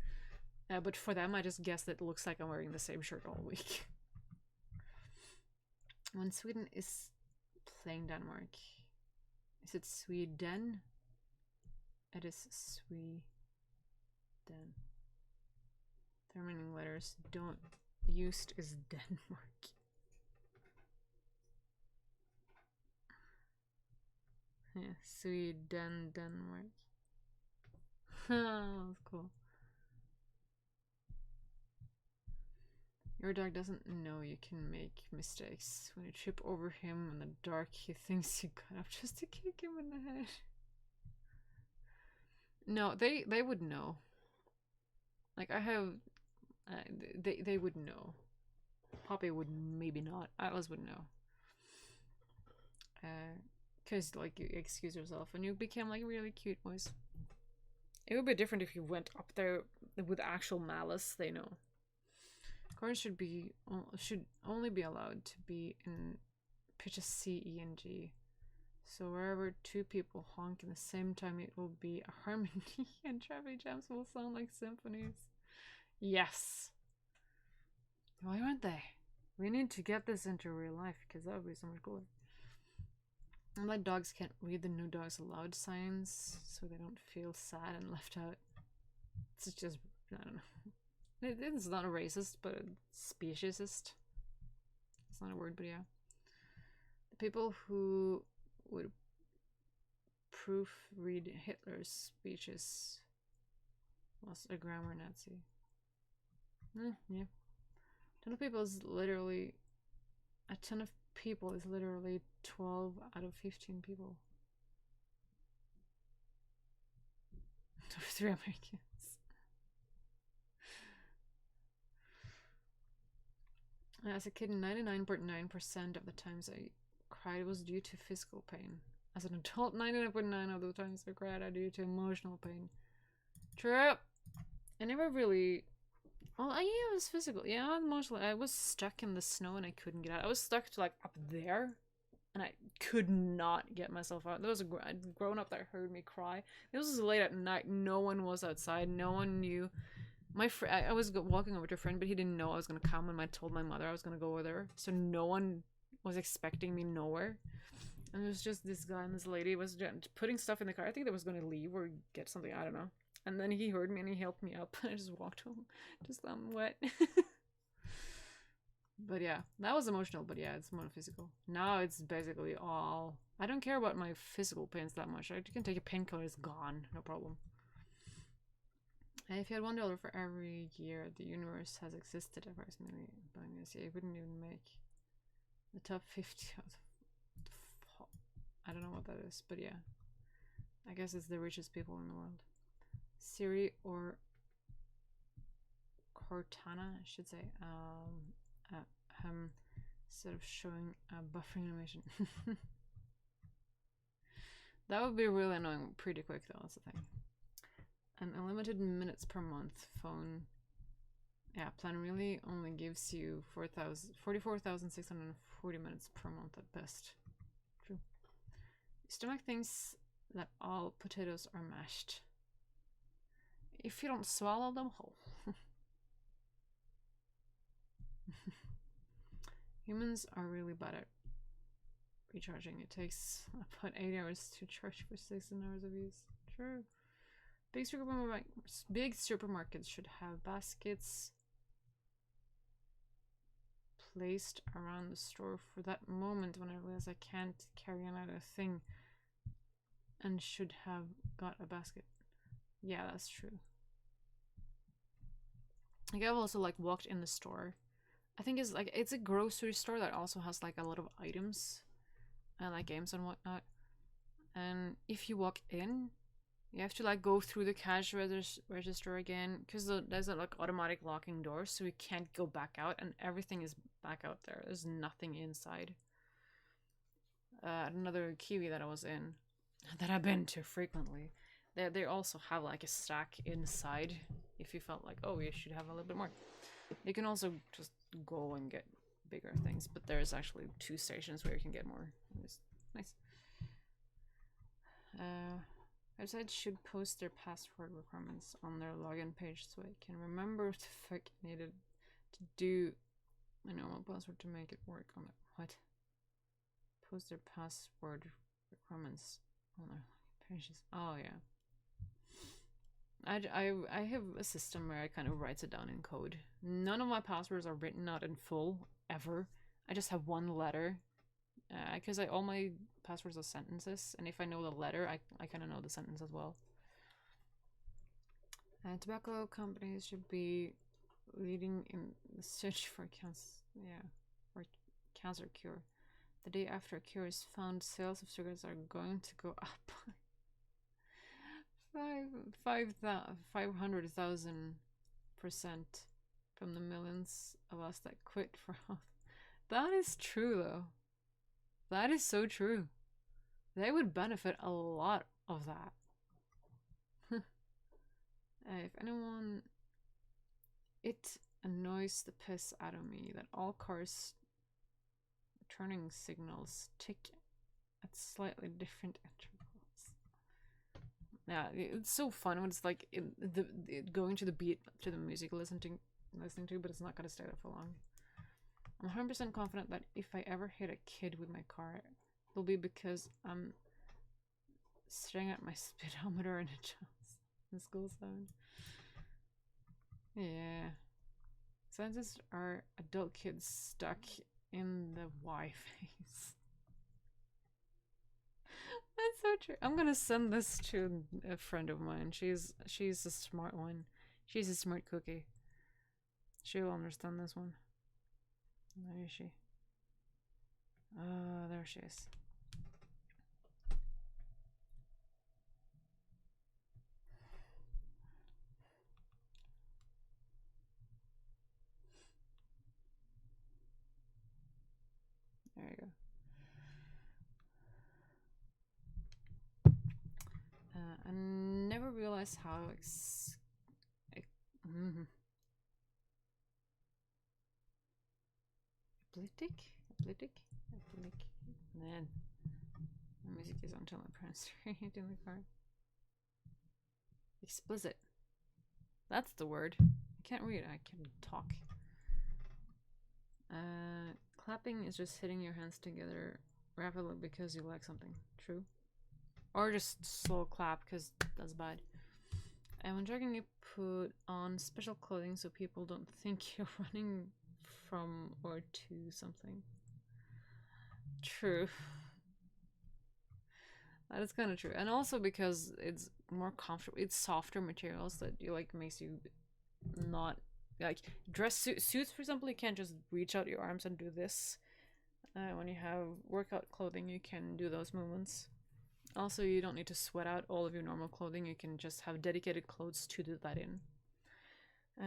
But for them, I just guess that it looks like I'm wearing the same shirt all week. When Sweden is playing Denmark, is it Sweden? It is Sweden. The remaining letters don't used is Denmark. Yeah, Sweden, Denmark. That's cool. Your dog doesn't know you can make mistakes. When you trip over him in the dark, he thinks you got up just to kick him in the head. No, they would know. Like, I have... they would know. Poppy would maybe not. Atlas would know. Because, like, you excuse yourself and you became, like, really cute boys. It would be different if you went up there with actual malice, they know. Cars should only be allowed to be in pitches C, E, and G. So wherever two people honk in the same time, it will be a harmony, and traffic jams will sound like symphonies. Yes. Why aren't they? We need to get this into real life because that would be so much cooler. And like dogs can't read the no dogs allowed signs, so they don't feel sad and left out. It's just, I don't know. It's not a racist, but a speciesist. It's not a word, but yeah. The people who would proofread Hitler's speeches was a grammar Nazi. Yeah. A ton of people is literally 12 out of 15 people. 3 Americans. As a kid, 99.9% of the times I cried was due to physical pain. As an adult, 99.9% of the times I cried are due to emotional pain. True. I never really... Well, yeah, it was physical. Yeah, emotional. I was stuck in the snow and I couldn't get out. I was stuck to, like, up there. And I could not get myself out. There was a grown up that heard me cry. This was late at night. No one was outside. No one knew. I was walking over to a friend, but he didn't know I was gonna come, and I told my mother I was gonna go over there, so no one was expecting me nowhere. And it was just this guy and this lady was putting stuff in the car. I think they was gonna leave or get something, I don't know. And then he heard me and he helped me up. I just walked home, just wet. But yeah, that was emotional. But yeah, it's more physical. Now it's basically all. I don't care about my physical pains that much. I can take a painkiller, it's gone, no problem. If you had $1 for every year the universe has existed approximately billion years, it wouldn't even make the top 50 of the I don't know what that is, but yeah. I guess it's the richest people in the world. Siri or Cortana, I should say, instead of showing a buffering animation. That would be really annoying pretty quick though, that's the thing. An unlimited minutes per month phone plan really only gives you 44,640 minutes per month at best. True. Your stomach thinks that all potatoes are mashed if you don't swallow them whole. Humans are really bad at recharging. It takes about 8 hours to charge for 16 hours of use. True. Big supermarkets should have baskets placed around the store for that moment when I realize I can't carry another thing and should have got a basket. Yeah, that's true. Like, I've also like walked in the store. I think it's a grocery store that also has like a lot of items and like games and whatnot. And if you walk in, you have to like go through the cash register again because there's a like automatic locking door, so you can't go back out, and everything is back out there. There's nothing inside. Another Kiwi that I was in, that I've been to frequently, they also have like a stack inside. If you felt like, oh, you should have a little bit more, you can also just go and get bigger things. But there's actually 2 stations where you can get more. It's nice. Websites should post their password requirements on their login page so I can remember what the fuck I needed to do. I know my password to make it work on it. What? Post their password requirements on their login pages. Oh yeah. I have a system where I kind of writes it down in code. None of my passwords are written out in full ever. I just have one letter. Because all my passwords are sentences, and if I know the letter, I kind of know the sentence as well. Tobacco companies should be leading in the search for cancer cure. The day after a cure is found, sales of cigarettes are going to go up 500,000% from the millions of us that quit for health. That is true, though. That is so true. They would benefit a lot of that. If anyone... It annoys the piss out of me that all cars' turning signals tick at slightly different intervals. Yeah, it's so fun when it's like going to the beat to the music listening to, but it's not gonna stay there for long. I'm 100% confident that if I ever hit a kid with my car, it'll be because I'm staring at my speedometer and it shows the school zone. Yeah. Scientists are adult kids stuck in the Y phase. That's so true. I'm gonna send this to a friend of mine. She's a smart one. She's a smart cookie. She'll understand this one. Where is she? There she is. There you go. I never realized how Athletic? Man, the music is on until my parents read in the car. Explicit. That's the word. I can't read. I can talk. Clapping is just hitting your hands together rapidly because you like something. True. Or just slow clap because that's bad. And when jogging, you put on special clothing so people don't think you're running from or to something. True. That is kind of true. And also because it's more comfortable. It's softer materials that you like makes you not like dress suits, for example. You can't just reach out your arms and do this. When you have workout clothing, you can do those movements. Also, you don't need to sweat out all of your normal clothing. You can just have dedicated clothes to do that in.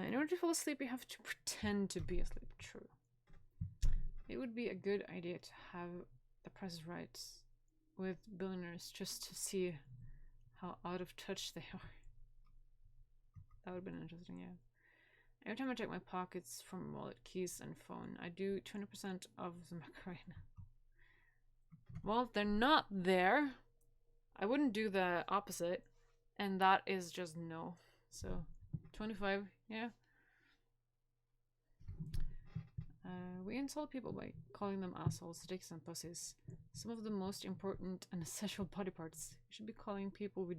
In order to fall asleep, you have to pretend to be asleep. True. It would be a good idea to have the Price is Right with billionaires just to see how out of touch they are. That would have been interesting, yeah. Every time I check my pockets from wallet, keys, and phone, I do 20% of the Macarena. Well, they're not there. I wouldn't do the opposite, and that is just no. So, 25, yeah. We insult people by calling them assholes, dicks, and pussies. Some of the most important and essential body parts. We should be calling people we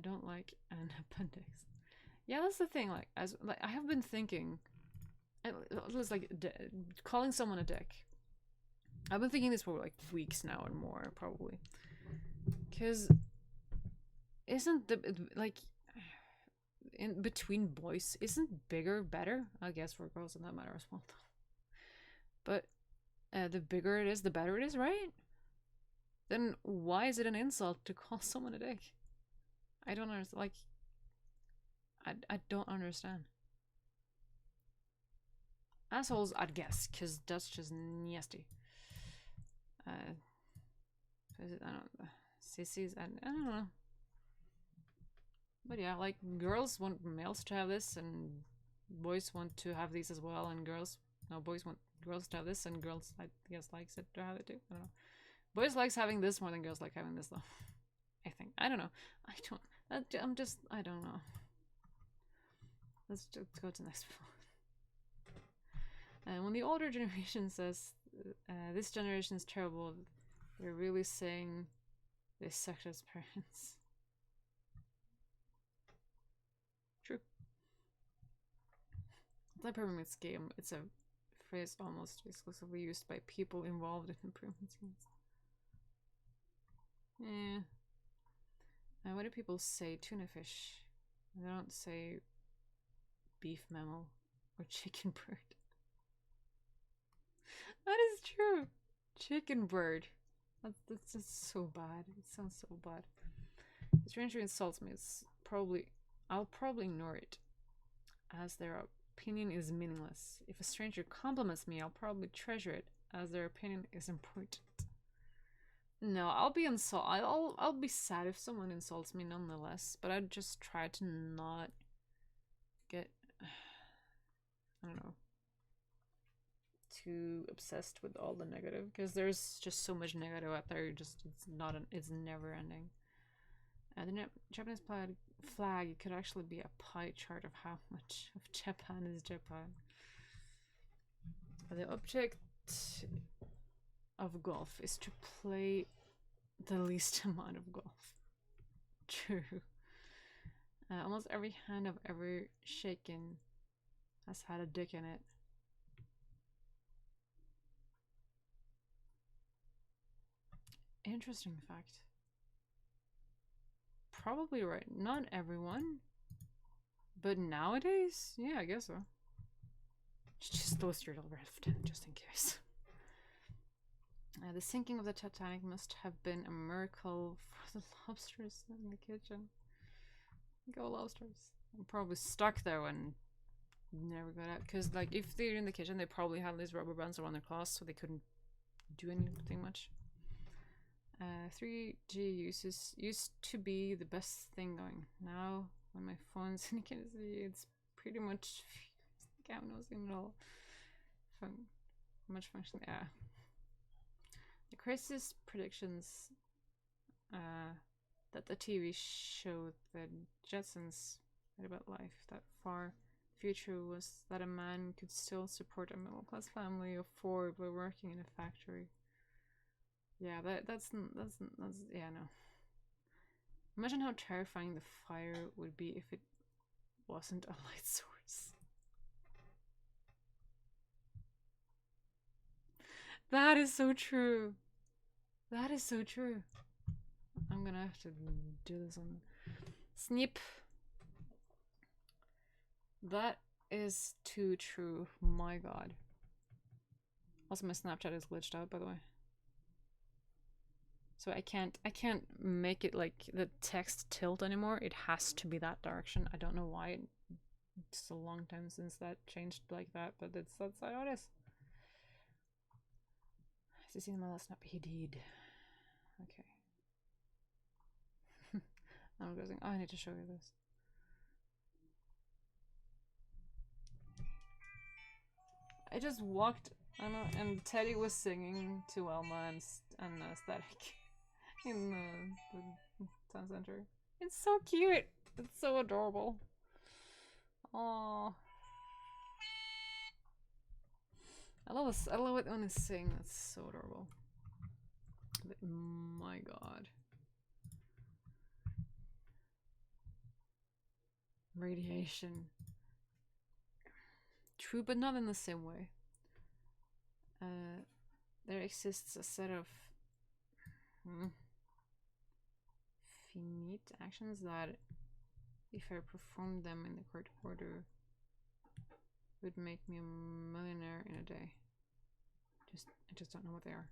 don't like an appendix. Yeah, that's the thing. Like I have been thinking, it was like calling someone a dick. I've been thinking this for like weeks now and more, probably. Because isn't like in between boys, isn't bigger better? I guess for girls in that matter as well. But the bigger it is, the better it is, right? Then why is it an insult to call someone a dick? I don't understand. Like, I don't understand. Assholes, I'd guess, because that's just nasty. I don't. Sissies, I don't know. But yeah, like girls want males to have this, and boys want to have these as well, and boys want girls to have this, and girls, I guess, likes it to have it too. I don't know. Boys likes having this more than girls like having this, though. I think. I don't know. I don't know. Let's just go to the next one. And when the older generation says, this generation is terrible, they're really saying they sucked as parents. True. The pyramid scheme, it's a phrase almost exclusively used by people involved in improvement schemes. Yeah. What do people say? Tuna fish. They don't say beef mammal or chicken bird. That is true. Chicken bird. That's just so bad. It sounds so bad. If a stranger insults me, I'll probably ignore it, as their opinion is meaningless. If a stranger compliments me, I'll probably treasure it, as their opinion is important. No, I'll be I'll be sad if someone insults me nonetheless, but I'd just try to not get, I don't know, too obsessed with all the negative, because there's just so much negative out there. It's never ending. The Japanese flag could actually be a pie chart of how much of Japan is Japan. The object of golf is to play the least amount of golf. True. Almost every hand I've ever shaken has had a dick in it. Interesting fact. Probably right. Not everyone. But nowadays, yeah, I guess so. Just those your left, just in case. The sinking of the Titanic must have been a miracle for the lobsters in the kitchen. Go lobsters. I'm probably stuck there and never got out. Because, like, if they're in the kitchen, they probably had these rubber bands around their claws, so they couldn't do anything much. 3G used to be the best thing going. Now, when my phone's in Kinsey, it's pretty much it all. Much function. Yeah. The craziest predictions that the TV show The Jetsons made about life that far future was that a man could still support a middle class family of 4 by working in a factory. Yeah, that's yeah, no. Imagine how terrifying the fire would be if it wasn't a light source. That is so true. That is so true. I'm gonna have to do this on Snip. That is too true. My god. Also, my Snapchat is glitched out, by the way. So I can't make it like the text tilt anymore. It has to be that direction. I don't know why. It's a long time since that changed like that, but that's how it is. Has he seen my last snap? He did. Okay. I'm going. Oh, I need to show you this. I just walked, and Teddy was singing to Elma and Static in the town center. It's so cute. It's so adorable. Aww. I love it when they sing. It's so adorable. But my god. Radiation. True, but not in the same way. There exists a set of finite actions that, if I performed them in the correct order, would make me a millionaire in a day. I just don't know what they are.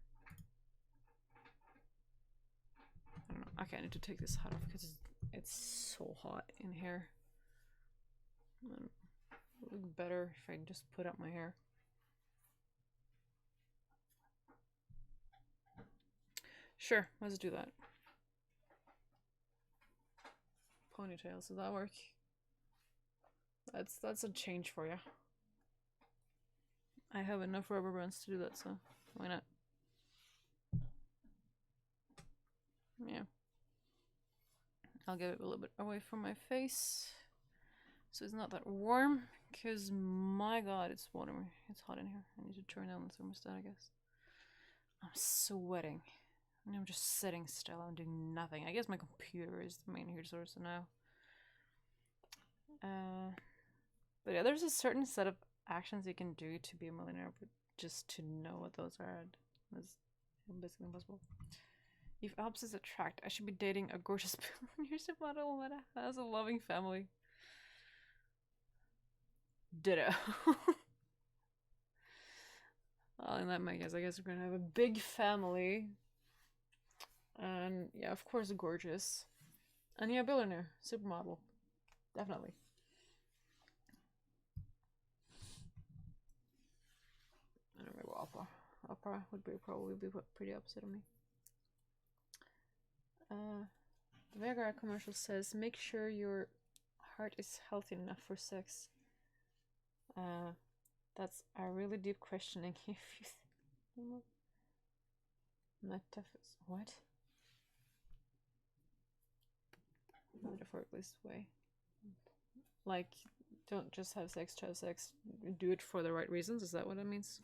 I don't know. Okay, I need to take this hat off because it's so hot in here. It would look better if I just put up my hair. Sure, let's do that. Ponytails, does that work? That's a change for you. I have enough rubber bands to do that, so why not? Yeah. I'll get it a little bit away from my face so it's not that warm, because my god, it's warm. It's hot in here. I need to turn down the thermostat, I guess. I'm sweating. And I'm just sitting still. I'm doing nothing. I guess my computer is the main heat source now. But yeah, there's a certain set of actions you can do to be a millionaire, but just to know what those are is basically impossible. If opposites attract, I should be dating a gorgeous billionaire model that has a loving family. Ditto. Well, in that case, I guess we're gonna have a big family. And yeah, of course, gorgeous. And yeah, billionaire, supermodel, definitely. I don't know, Opera. Opera would probably be pretty upset on me. The Viagra commercial says, "Make sure your heart is healthy enough for sex." That's a really deep questioning. If you what? Metaphorically way. Like, don't just have sex to have sex. Do it for the right reasons. Is that what it means?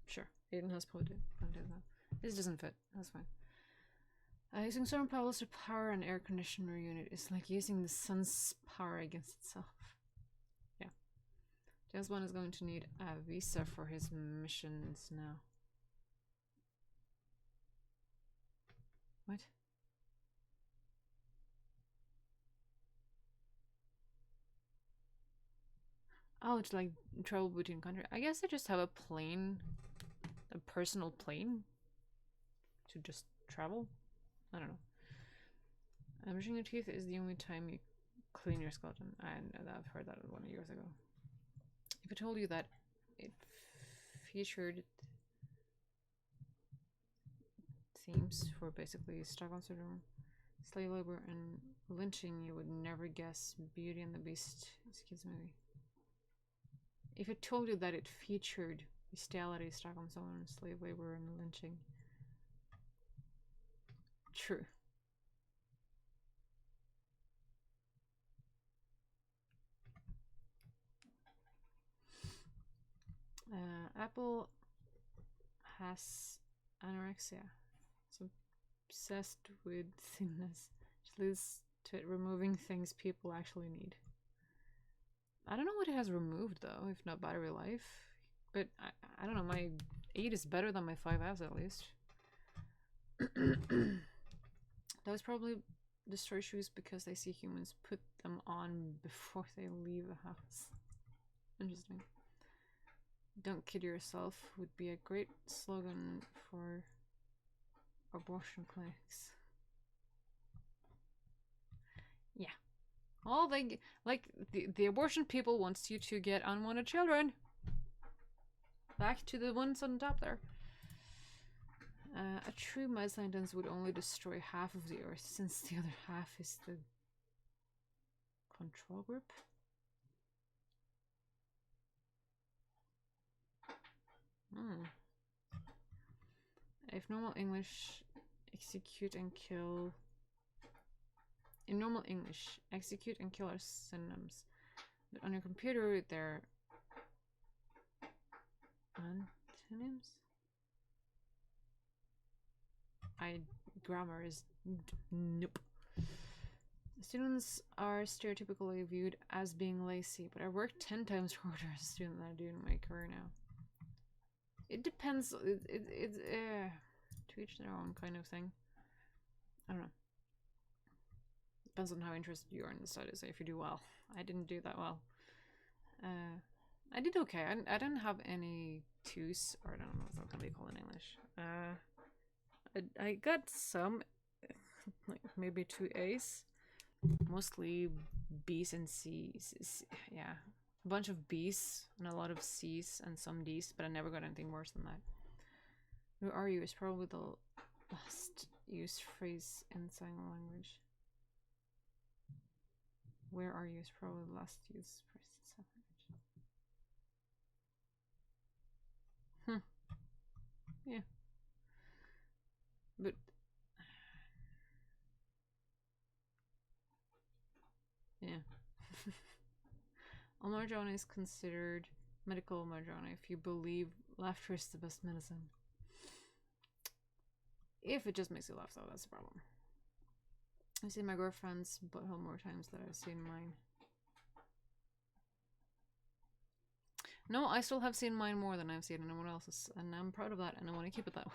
Sure. Aiden has pointed that. This doesn't fit. That's fine. Using solar panels to power an air conditioner unit is like using the sun's power against itself. Yeah. Jasmine is going to need a visa for his missions now. What? Oh, it's like travel between countries. I guess I just have a plane, a personal plane to just travel. I don't know. Brushing your teeth is the only time you clean your skeleton. I know that. I've heard that 1 years ago. If I told you that it featured themes for basically Stockholm syndrome, slave labor, and lynching, you would never guess Beauty and the Beast is a kids movie. If I told you that it featured bestiality, Stockholm syndrome, slave labor, and lynching, true. Apple has anorexia. It's obsessed with thinness. It leads to it removing things people actually need. I don't know what it has removed though, if not battery life. But I don't know, my 8 is better than my 5S at least. Those probably destroy shoes because they see humans put them on before they leave the house. Interesting. Don't kid yourself would be a great slogan for abortion clinics. Yeah. All they like the abortion people wants you to get unwanted children. Back to the ones on top there. A true mad scientist would only destroy half of the Earth, since the other half is the control group. If normal English, execute and kill. In normal English, execute and kill are synonyms, but on your computer they're antonyms. Grammar is nope. Students are stereotypically viewed as being lazy, but I work 10 times harder as a student than I do in my career now. It depends. To each their own kind of thing. I don't know. Depends on how interested you are in the studies. So if you do well, I didn't do that well. I did okay. I didn't have any twos, or I don't know what they call it in English. I got some, like maybe 2 A's, mostly B's and C's. Yeah, a bunch of B's and a lot of C's and some D's, but I never got anything worse than that. Where are you is probably the last used phrase in sign language. Where are you is probably the last used phrase in sign language. Yeah. But yeah. All marijuana is considered medical marijuana if you believe laughter is the best medicine. If it just makes you laugh though, that's the problem. I've seen my girlfriend's butthole more times than I've seen mine. No, I still have seen mine more than I've seen anyone else's, and I'm proud of that, and I want to keep it that way.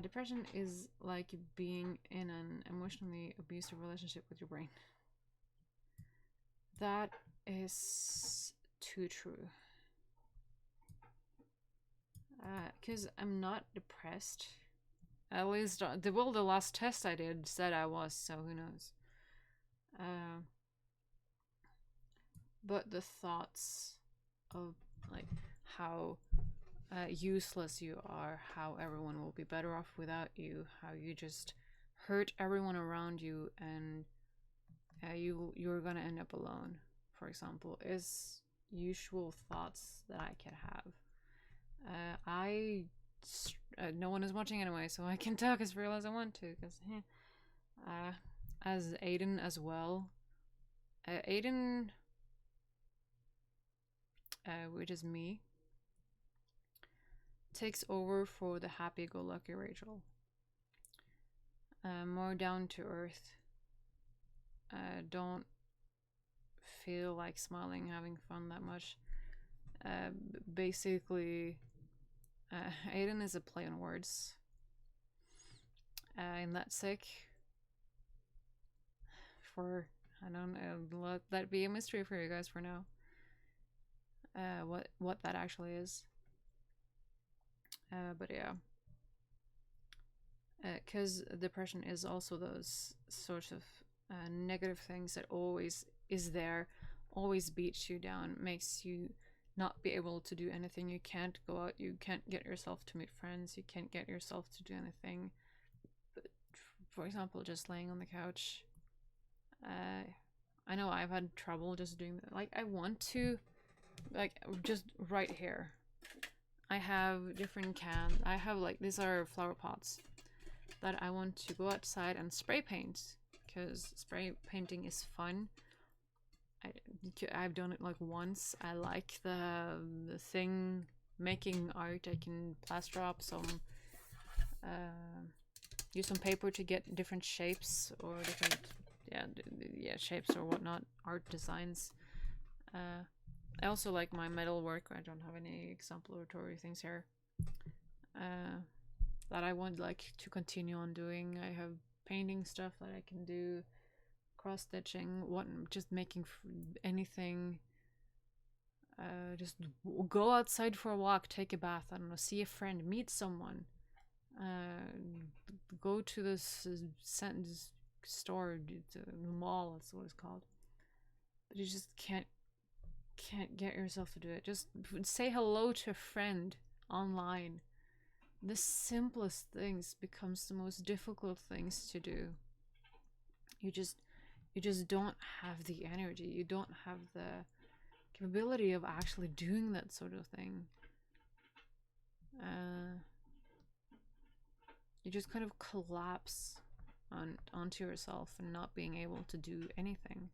Depression is like being in an emotionally abusive relationship with your brain. That is too true. Because I'm not depressed. At least, the last test I did said I was, so who knows. But the thoughts of, like, how useless you are, how everyone will be better off without you, how you just hurt everyone around you, and you're gonna end up alone, for example, is usual thoughts that I can have. No one is watching anyway, so I can talk as real as I want to, because as Aiden as well. Aiden, which is me, takes over for the happy-go-lucky Rachel. More down to earth. Don't feel like smiling, having fun that much. Basically, Aiden is a play on words. And that's sick. I don't know, let that be a mystery for you guys for now. What that actually is. But yeah. Because depression is also those sorts of negative things that always is there, always beats you down, makes you not be able to do anything. You can't go out, you can't get yourself to meet friends, you can't get yourself to do anything. But for example, just laying on the couch. I know I've had trouble just doing that. Like, I want to, like, just right here. I have different cans. I have, like, these are flower pots that I want to go outside and spray paint, because spray painting is fun. I've done it like once. I like the thing, making art. I can plaster up some, use some paper to get different shapes or different, shapes or whatnot, art designs. I also like my metal work. I don't have any exemplary things here. That I want to continue on doing. I have painting stuff that I can do, cross stitching, just making anything. Just go outside for a walk, take a bath. I don't know, see a friend, meet someone. Go to this store, the mall. That's what it's called. But you just can't get yourself to do it. Just say hello to a friend online. The simplest things becomes the most difficult things to do. You just don't have the energy. You don't have the capability of actually doing that sort of thing. You just kind of collapse onto yourself and not being able to do anything.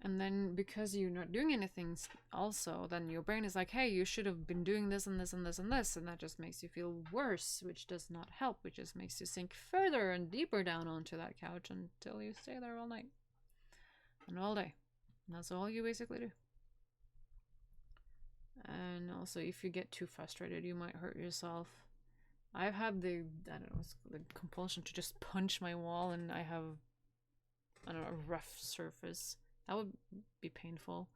And then because you're not doing anything also, then your brain is like, hey, you should have been doing this and this and this and this, and that just makes you feel worse, which does not help, which just makes you sink further and deeper down onto that couch until you stay there all night and all day. And that's all you basically do. And also, if you get too frustrated, you might hurt yourself. I've had the compulsion to just punch my wall, and I have, a rough surface. That would be painful.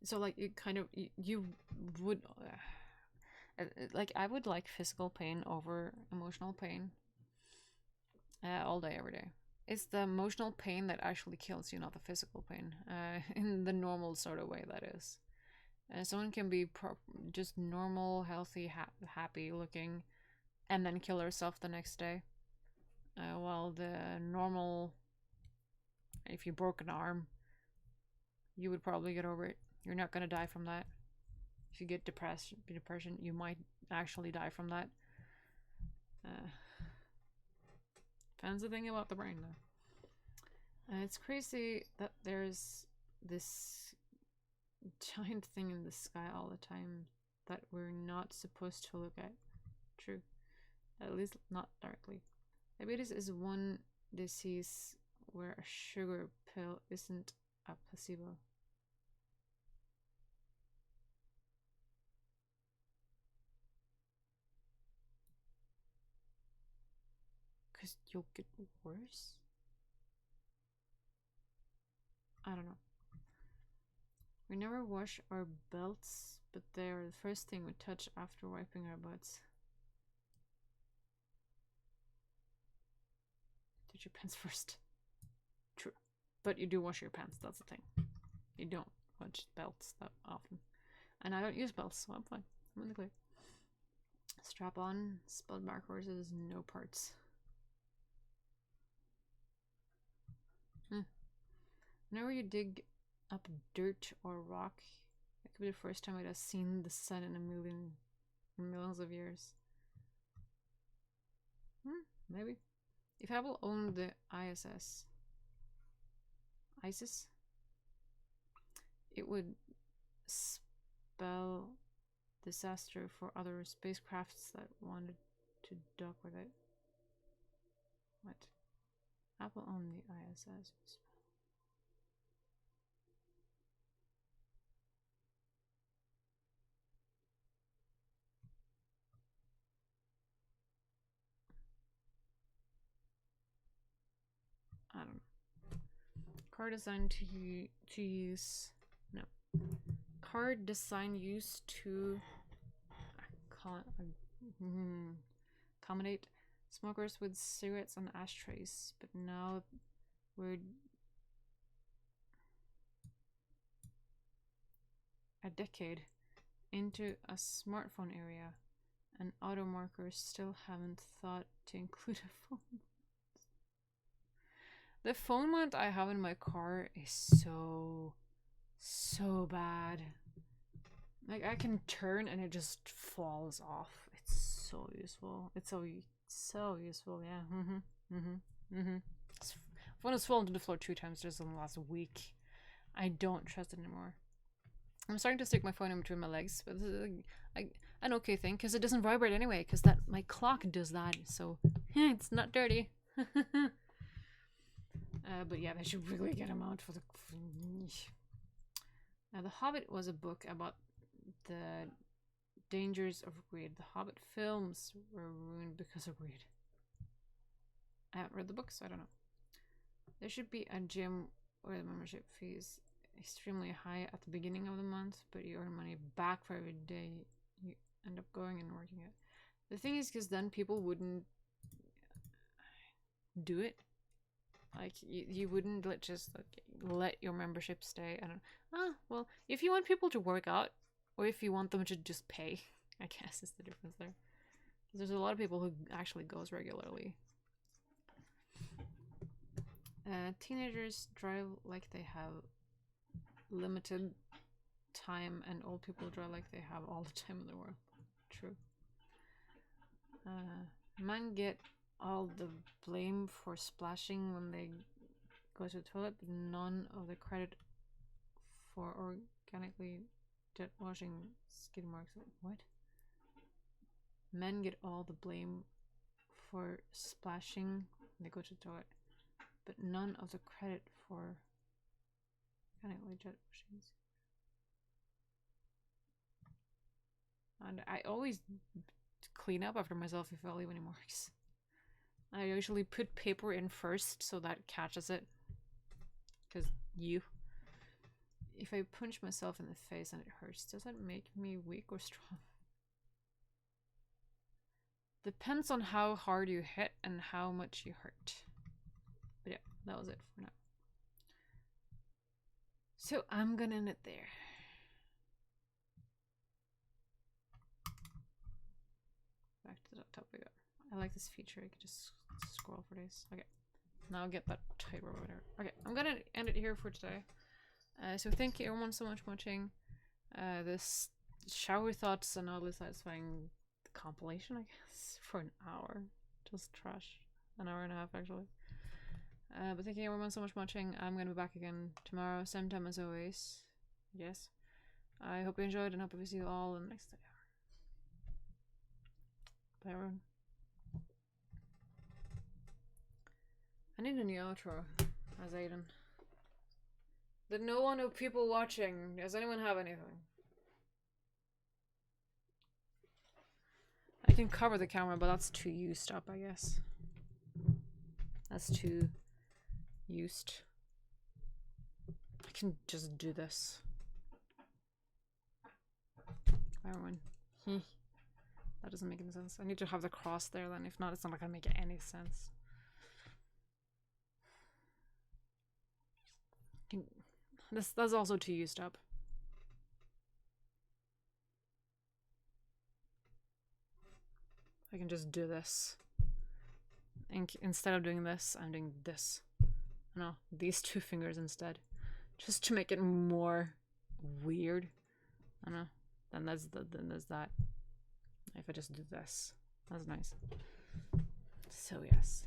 So, like, it kind of, you would, like, I would like physical pain over emotional pain all day, every day. It's the emotional pain that actually kills you, not the physical pain, in the normal sort of way, that is. Someone can be just normal, healthy, happy looking, and then kill herself the next day. While the normal, if you broke an arm, you would probably get over it. You're not going to die from that. If you get depression, you might actually die from that. Depends the thing about the brain, though. It's crazy that there's this giant thing in the sky all the time that we're not supposed to look at. True. At least not directly. Diabetes is one disease where a sugar pill isn't a placebo. Because you'll get worse? I don't know. We never wash our belts, but they are the first thing we touch after wiping our butts. Touch your pants first. True. But you do wash your pants, that's the thing. You don't wash belts that often. And I don't use belts, so I'm fine. I'm in the clear. Strap on, spelled mark horses, no parts. Whenever you dig up dirt or rock, it could be the first time I'd have seen the sun in millions of years. Maybe. If Apple owned the ISS, it would spell disaster for other spacecrafts that wanted to dock with it. What? Apple owned the ISS. I don't know. Car design to use. No. Car design used to accommodate smokers with cigarettes and ashtrays, but now we're a decade into a smartphone era, and auto markers still haven't thought to include a phone. The phone mount I have in my car is so bad. Like, I can turn and it just falls off. It's so useful. It's so useful, yeah. Phone has fallen to the floor 2 times just in the last week. I don't trust it anymore. I'm starting to stick my phone in between my legs, but this is an okay thing because it doesn't vibrate anyway. Because my clock does that, so it's not dirty. But yeah, they should really get him out for the. Now, The Hobbit was a book about the dangers of greed. The Hobbit films were ruined because of greed. I haven't read the books, so I don't know. There should be a gym where the membership fee is extremely high at the beginning of the month, but you earn money back for every day you end up going and working it. The thing is, because then people wouldn't do it. Like, you wouldn't let your membership stay. I don't know. Well, if you want people to work out, or if you want them to just pay, I guess is the difference there. There's a lot of people who actually goes regularly. Teenagers drive like they have limited time, and old people drive like they have all the time in the world. True. Men get all the blame for splashing when they go to the toilet, but none of the credit for organically jet washing skid marks. What? Men get all the blame for splashing when they go to the toilet, but none of the credit for organically jet washing. And I always clean up after myself if I leave any marks. I usually put paper in first so that catches it. Because if I punch myself in the face and it hurts, does that make me weak or strong? Depends on how hard you hit and how much you hurt. But yeah, that was it for now. So I'm gonna end it there. Back to the top we go. I like this feature. I could just scroll for days. Okay. Now I'll get that title or whatever. Okay, I'm gonna end it here for today. So thank you everyone so much for watching this shower thoughts and oddly satisfying compilation, I guess, for an hour. Just trash. An hour and a half, actually. But thank you everyone so much for watching. I'm gonna be back again tomorrow, same time as always. Yes. I hope you enjoyed and hope to see you all in the next video. Bye everyone. I need a new outro as Aiden. Did no one of people watching, does anyone have anything? I can cover the camera, but that's too used up, I guess. That's too used. I can just do this. Everyone. That doesn't make any sense. I need to have the cross there then. If not, it's not gonna make any sense. That's also too used up. I can just do this. And instead of doing this, I'm doing this. No, these two fingers instead. Just to make it more weird. I don't know. Then there's that. If I just do this. That's nice. So yes.